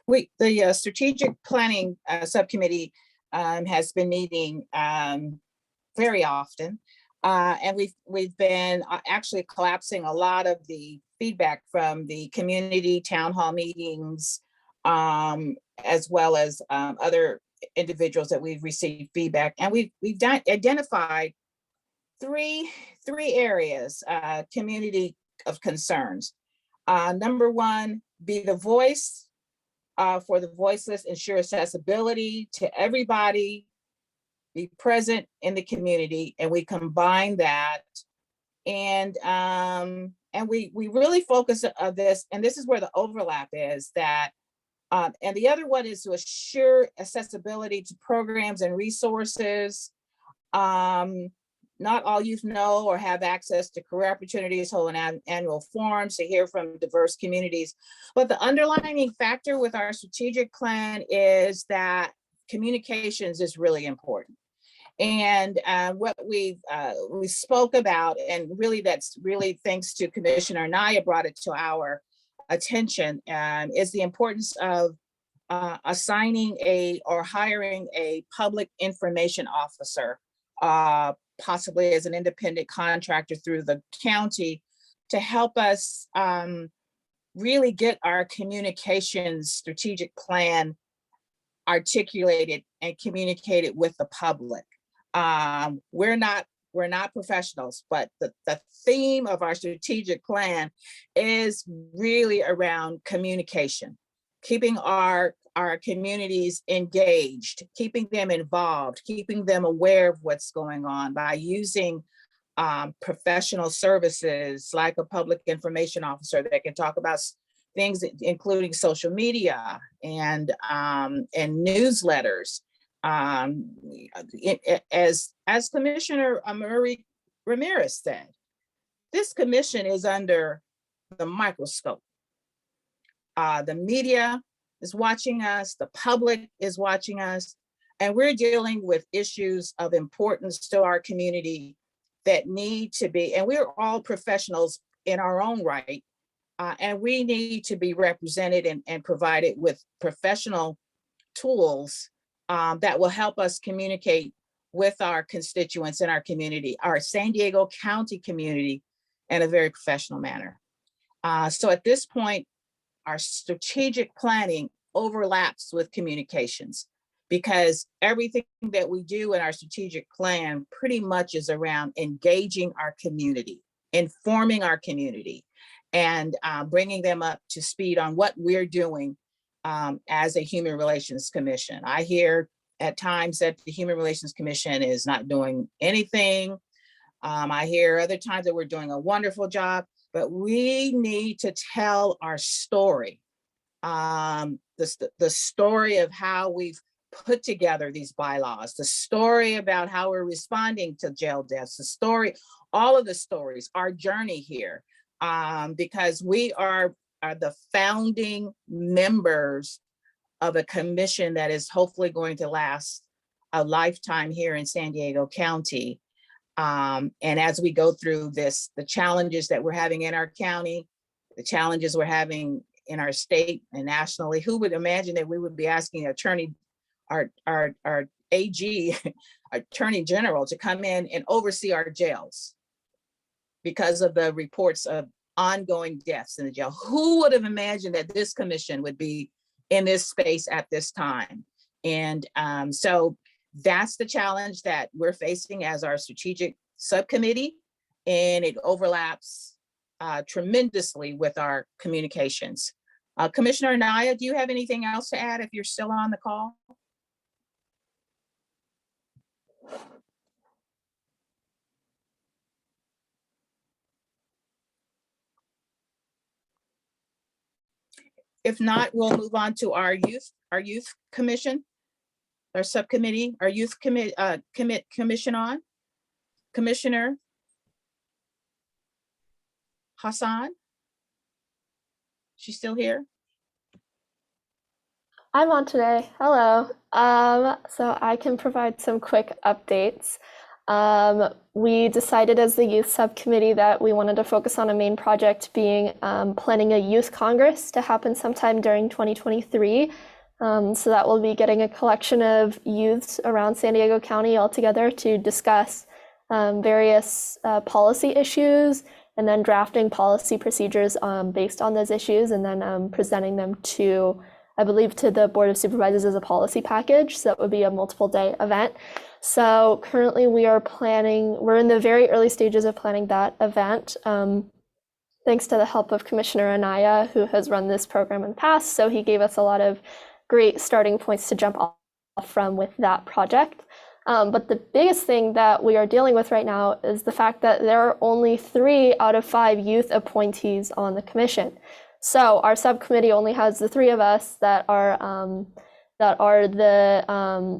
The strategic planning subcommittee has been meeting very often. And we've been actually collapsing a lot of the feedback from the community town hall meetings, as well as other individuals that we've received feedback. And we've identified three areas, community of concerns. Number one, be the voice for the voiceless, ensure accessibility to everybody, be present in the community, and we combine that. And we really focus on this, and this is where the overlap is, that and the other one is to assure accessibility to programs and resources. Not all youth know or have access to career opportunities, hold an annual forums to hear from diverse communities. But the underlying factor with our strategic plan is that communications is really important. And what we spoke about, and really that's really thanks to Commissioner Naya brought it to our attention, is the importance of assigning or hiring a public information officer, possibly as an independent contractor through the county, to help us really get our communications strategic plan articulated and communicated with the public. We're not professionals, but the theme of our strategic plan is really around communication, keeping our communities engaged, keeping them involved, keeping them aware of what's going on by using professional services like a public information officer that can talk about things including social media and newsletters. As Commissioner Murray Ramirez said, this commission is under the microscope. The media is watching us, the public is watching us, and we're dealing with issues of importance to our community that need to be, and we're all professionals in our own right, and we need to be represented and provided with professional tools that will help us communicate with our constituents in our community, our San Diego County community, in a very professional manner. So at this point, our strategic planning overlaps with communications, because everything that we do in our strategic plan pretty much is around engaging our community, informing our community, and bringing them up to speed on what we're doing as a Human Relations Commission. I hear at times that the Human Relations Commission is not doing anything. I hear other times that we're doing a wonderful job, but we need to tell our story. The story of how we've put together these bylaws, the story about how we're responding to jail deaths, the story, all of the stories, our journey here, because we are the founding members of a commission that is hopefully going to last a lifetime here in San Diego County. And as we go through this, the challenges that we're having in our county, the challenges we're having in our state and nationally, who would imagine that we would be asking our AG, Attorney General, to come in and oversee our jails because of the reports of ongoing deaths in the jail. Who would have imagined that this commission would be in this space at this time? And so that's the challenge that we're facing as our strategic subcommittee, and it overlaps tremendously with our communications. Commissioner Naya, do you have anything else to add if you're still on the call? If not, we'll move on to our youth commission, our subcommittee, our youth commission on. Commissioner. Hassan? She's still here? I'm on today. Hello. So I can provide some quick updates. We decided as the youth subcommittee that we wanted to focus on a main project being planning a youth congress to happen sometime during 2023. So that will be getting a collection of youths around San Diego County all together to discuss various policy issues and then drafting policy procedures based on those issues and then presenting them to, I believe, to the Board of Supervisors as a policy package. So that would be a multiple day event. So currently we're in the very early stages of planning that event. Thanks to the help of Commissioner Anaya, who has run this program in the past. So he gave us a lot of great starting points to jump off from with that project. But the biggest thing that we are dealing with right now is the fact that there are only 3 out of 5 youth appointees on the commission. So our subcommittee only has the 3 of us that are the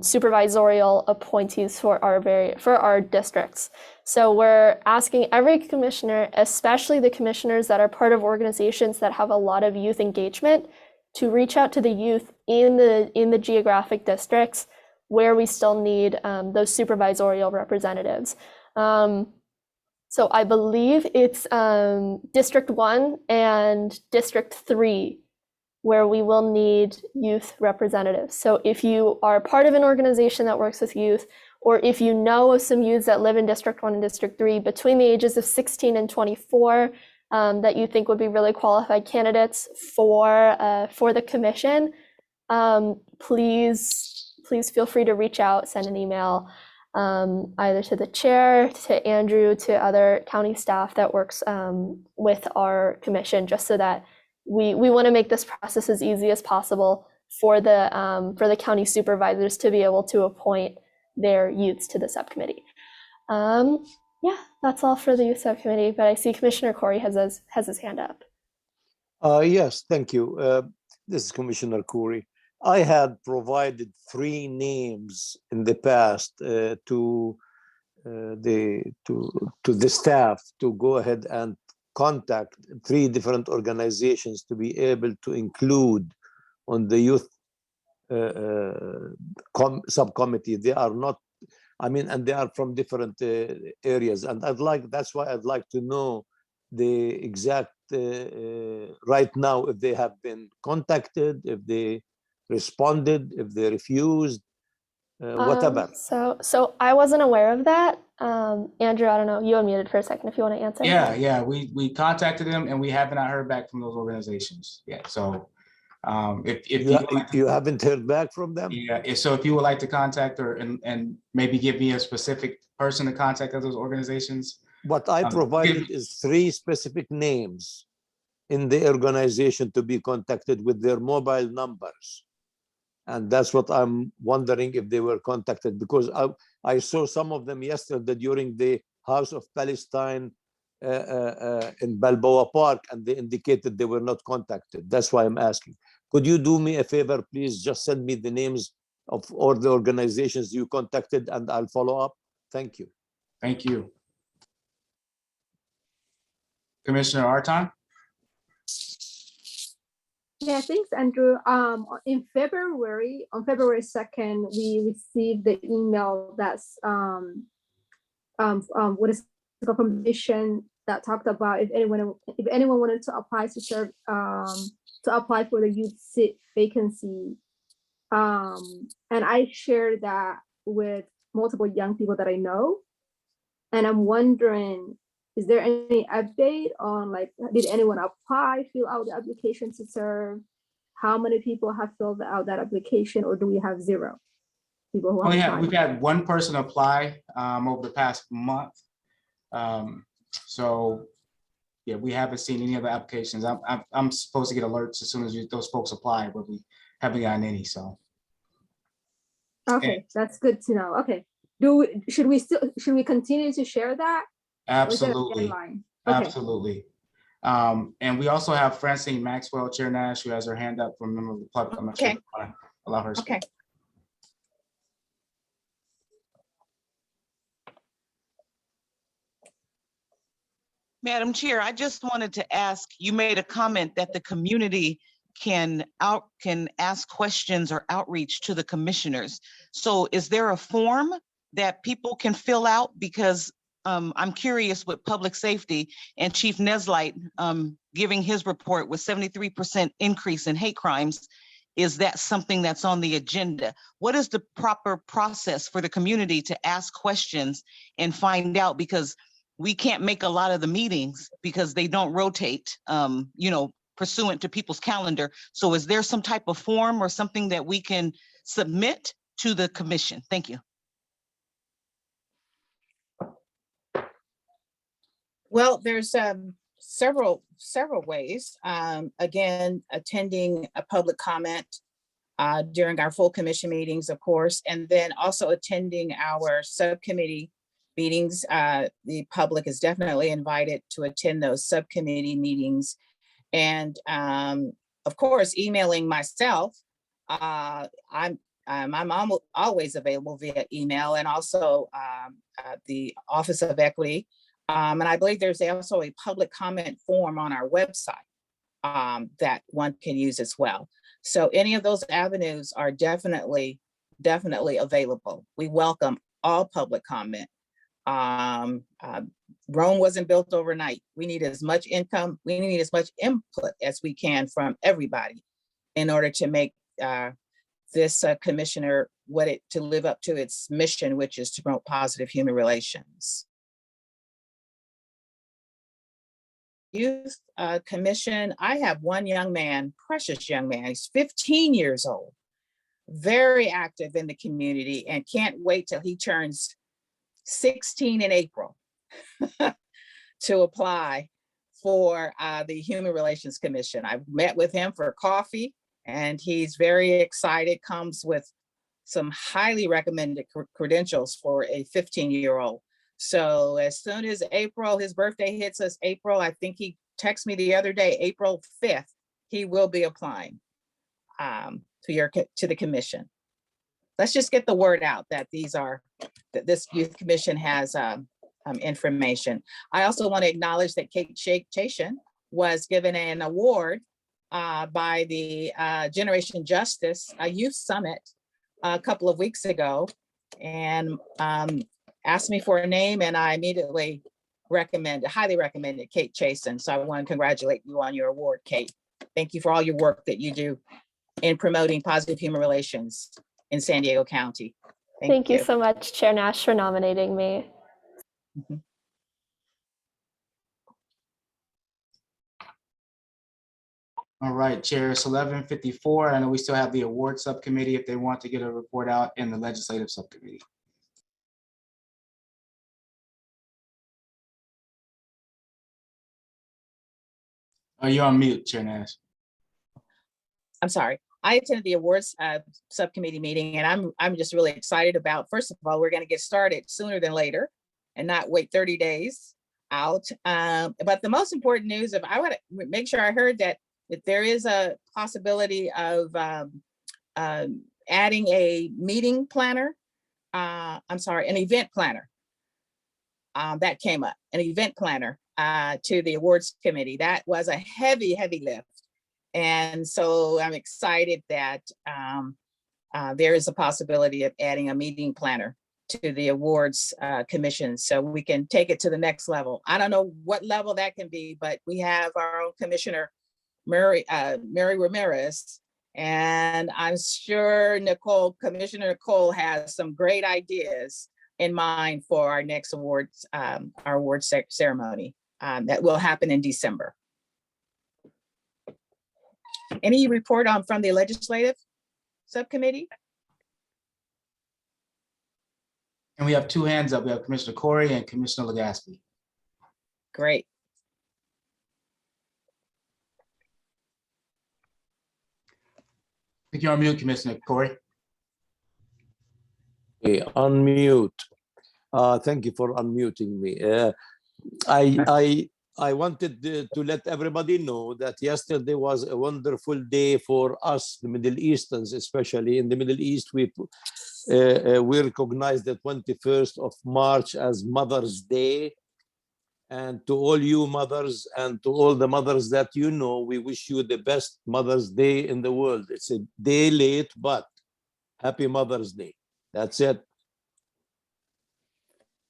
supervisorial appointees for our districts. So we're asking every commissioner, especially the commissioners that are part of organizations that have a lot of youth engagement, to reach out to the youth in the geographic districts where we still need those supervisorial representatives. So I believe it's District 1 and District 3 where we will need youth representatives. So if you are part of an organization that works with youth, or if you know of some youths that live in District 1 and District 3 between the ages of 16 and 24 that you think would be really qualified candidates for the commission, please feel free to reach out, send an email, either to the chair, to Andrew, to other county staff that works with our commission, just so that we want to make this process as easy as possible for the county supervisors to be able to appoint their youths to the subcommittee. Yeah, that's all for the youth subcommittee, but I see Commissioner Corey has his hand up. Yes, thank you. This is Commissioner Corey. I had provided 3 names in the past to the staff to go ahead and contact 3 different organizations to be able to include on the youth subcommittee. They are not, and they are from different areas, and that's why I'd like to know the exact right now, if they have been contacted, if they responded, if they refused, whatever. So I wasn't aware of that. Andrew, I don't know, you unmuted for a second if you want to answer. Yeah, we contacted them and we have not heard back from those organizations yet. So if you haven't heard back from them? Yeah, so if you would like to contact and maybe give me a specific person to contact of those organizations. What I provided is 3 specific names in the organization to be contacted with their mobile numbers. And that's what I'm wondering if they were contacted, because I saw some of them yesterday during the House of Palestine in Balboa Park, and they indicated they were not contacted. That's why I'm asking. Could you do me a favor, please? Just send me the names of all the organizations you contacted and I'll follow up. Thank you. Thank you. Commissioner Arton? Yeah, thanks, Andrew. On February 2nd, we received the email that's what is the commission that talked about if anyone wanted to apply to serve to apply for the youth seat vacancy. And I shared that with multiple young people that I know, and I'm wondering, is there any update on, like, did anyone apply, fill out the application to serve? How many people have filled out that application, or do we have 0 people who have applied? We've had 1 person apply over the past month. So yeah, we haven't seen any other applications. I'm supposed to get alerts as soon as those folks apply, but we haven't gotten any. So okay, that's good to know. Okay, should we continue to share that? Absolutely. Okay. Absolutely. And we also have Francine Maxwell, Chair Nash, who has her hand up from a member of the public. I'm not sure if I want to allow her to speak. Okay. Madam Chair, I just wanted to ask, you made a comment that the community can ask questions or outreach to the commissioners. So is there a form that people can fill out? Because I'm curious with public safety and Chief Neslight giving his report with 73% increase in hate crimes. Is that something that's on the agenda? What is the proper process for the community to ask questions and find out? Because we can't make a lot of the meetings because they don't rotate, you know, pursuant to people's calendar. So is there some type of form or something that we can submit to the commission? Thank you. Well, there's several ways. Again, attending a public comment during our full commission meetings, of course, and then also attending our subcommittee meetings. The public is definitely invited to attend those subcommittee meetings. And of course, emailing myself. I'm always available via email, and also the Office of Equity. And I believe there's also a public comment form on our website that one can use as well. So any of those avenues are definitely available. We welcome all public comment. Rome wasn't built overnight. We need as much input as we can from everybody in order to make this commissioner to live up to its mission, which is to promote positive human relations. Youth Commission, I have one young man, precious young man, he's 15 years old, very active in the community, and can't wait till he turns 16 in April to apply for the Human Relations Commission. I've met with him for coffee and he's very excited, comes with some highly recommended credentials for a 15-year-old. So as soon as April, his birthday hits us April, I think he texted me the other day, April 5th, he will be applying to the commission. Let's just get the word out that that this youth commission has information. I also want to acknowledge that Kate Chashin was given an award by the Generation Justice Youth Summit a couple of weeks ago, and asked me for a name, and I immediately highly recommended Kate Chasen. So I want to congratulate you on your award, Kate. Thank you for all your work that you do in promoting positive human relations in San Diego County. Thank you so much, Chair Nash, for nominating me. Mm-hmm. All right, Chair, it's 11:54. I know we still have the award subcommittee if they want to get a report out, in the legislative subcommittee. Oh, you're on mute, Chair Nash. I'm sorry. I attended the awards subcommittee meeting, and I'm just really excited about, first of all, we're going to get started sooner than later and not wait 30 days out. But the most important news, I want to make sure I heard that there is a possibility of adding a meeting planner. I'm sorry, an event planner. That came up, an event planner to the awards committee. That was a heavy lift. And so I'm excited that there is a possibility of adding a meeting planner to the awards commission so we can take it to the next level. I don't know what level that can be, but we have our own commissioner, Mary Ramirez, and I'm sure Commissioner Nicole has some great ideas in mind for our next awards, our awards ceremony that will happen in December. Any report from the legislative subcommittee? And we have two hands up. We have Commissioner Corey and Commissioner Legaspi. Great. I think you're on mute, Commissioner Corey. Okay, unmute. Thank you for unmuting me. I wanted to let everybody know that yesterday was a wonderful day for us, the Middle Easterns, especially in the Middle East. We recognize the 21st of March as Mother's Day. And to all you mothers and to all the mothers that you know, we wish you the best Mother's Day in the world. It's a day late, but happy Mother's Day. That's it.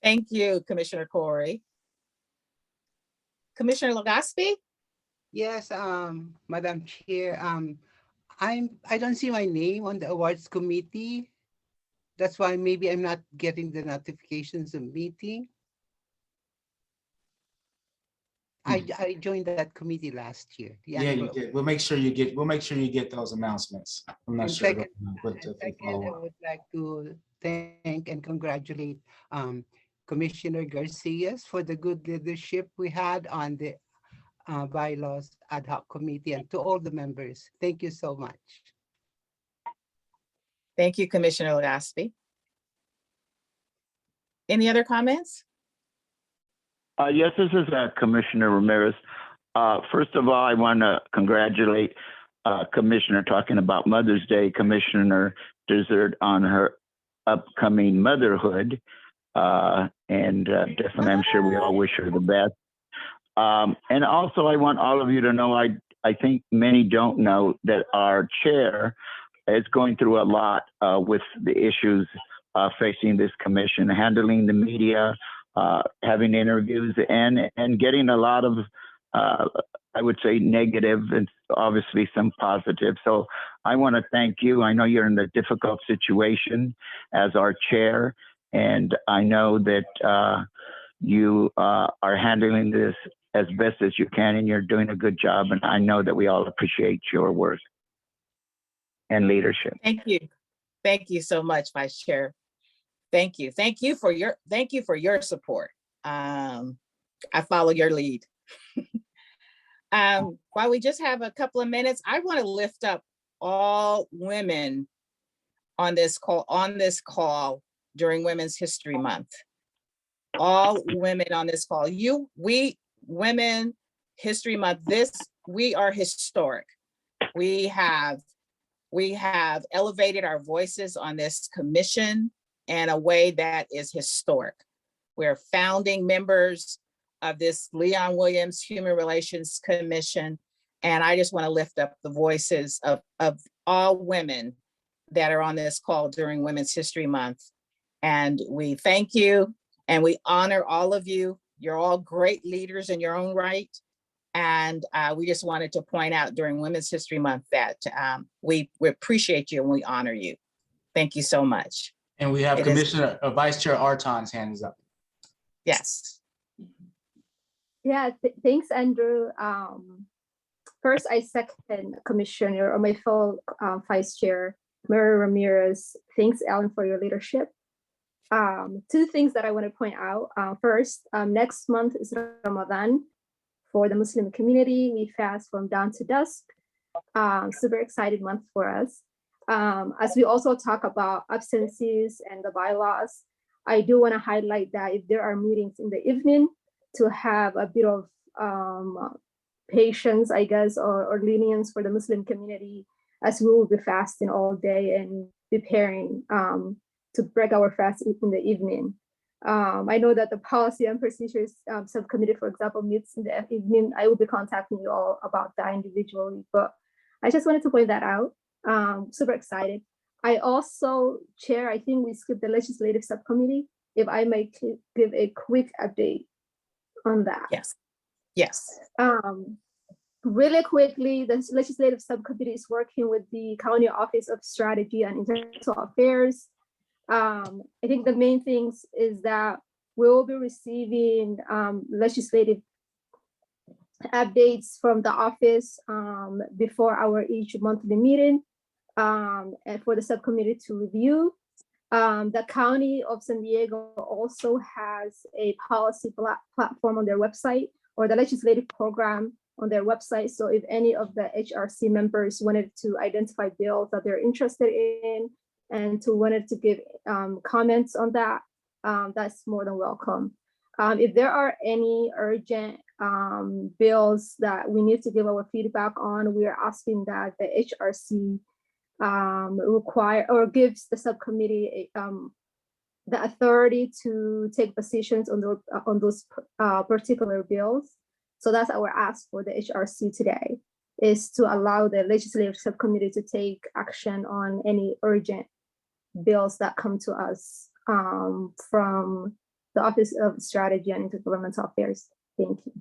Thank you, Commissioner Corey. Commissioner Legaspi? Yes, Madam Chair, I don't see my name on the awards committee. That's why maybe I'm not getting the notifications of meeting. I joined that committee last year. Yeah, you did. We'll make sure you get those announcements. I'm not sure. Second, I would like to thank and congratulate Commissioner Garcias for the good leadership we had on the bylaws ad hoc committee, and to all the members. Thank you so much. Thank you, Commissioner Legaspi. Any other comments? Yes, this is Commissioner Ramirez. First of all, I want to congratulate Commissioner, talking about Mother's Day, Commissioner Desert on her upcoming motherhood. And definitely, I'm sure we all wish her the best. And also, I want all of you to know, I think many don't know that our chair is going through a lot with the issues facing this commission, handling the media, having interviews, and getting a lot of, I would say, negative and obviously some positive. So I want to thank you. I know you're in a difficult situation as our chair, and I know that you are handling this as best as you can, and you're doing a good job. And I know that we all appreciate your work and leadership. Thank you. Thank you so much, Vice Chair. Thank you. Thank you for your support. I follow your lead. While we just have a couple of minutes, I want to lift up all women on this call during Women's History Month. All women on this call. Women History Month. We are historic. We have elevated our voices on this commission in a way that is historic. We're founding members of this Leon Williams Human Relations Commission. And I just want to lift up the voices of all women that are on this call during Women's History Month. And we thank you and we honor all of you. You're all great leaders in your own right. And we just wanted to point out during Women's History Month that we appreciate you and we honor you. Thank you so much. And we have Vice Chair Arton's hand is up. Yes. Yeah, thanks, Andrew. First, I second Commissioner or my fellow Vice Chair, Mary Ramirez. Thanks, Ellen, for your leadership. Two things that I want to point out. First, next month is Ramadan. For the Muslim community, we fast from dawn to dusk. Super excited month for us. As we also talk about absences and the bylaws, I do want to highlight that if there are meetings in the evening, to have a bit of patience, I guess, or lenience for the Muslim community, as we will be fasting all day and preparing to break our fast in the evening. I know that the Policy and Procedures Subcommittee, for example, meets in the evening. I will be contacting you all about that individually, but I just wanted to point that out. Super excited. I also chair, I think we skipped the Legislative Subcommittee. If I may give a quick update on that. Yes. Yes. Really quickly, the Legislative Subcommittee is working with the County Office of Strategy and International Affairs. I think the main things is that we will be receiving legislative updates from the office before our each monthly meeting and for the subcommittee to review. The County of San Diego also has a policy platform on their website, or the legislative program on their website. So if any of the HRC members wanted to identify bills that they're interested in and wanted to give comments on that, that's more than welcome. If there are any urgent bills that we need to give our feedback on, we are asking that the HRC require or gives the subcommittee the authority to take positions on those particular bills. So that's our ask for the HRC today, is to allow the legislative subcommittee to take action on any urgent bills that come to us from the Office of Strategy and Intergovernmental Affairs. Thank you.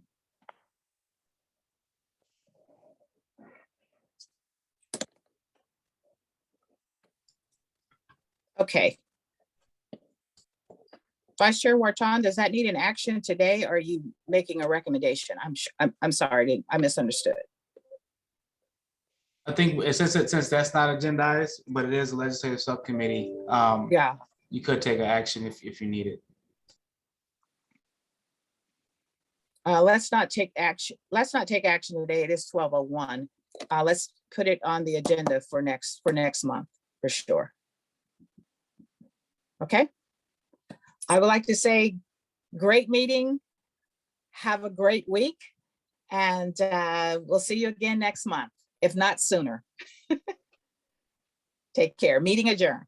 Okay. Vice Chair Warton, does that need an action today? Or are you making a recommendation? I'm sorry, I misunderstood. I think since that's not agendized, but it is a legislative subcommittee, Yeah, you could take an action if you need it. let's not take action. Let's not take action today. It is 12:01. Let's put it on the agenda for next month for sure. Okay. I would like to say great meeting. Have a great week, and we'll see you again next month, if not sooner. Take care. Meeting adjourned.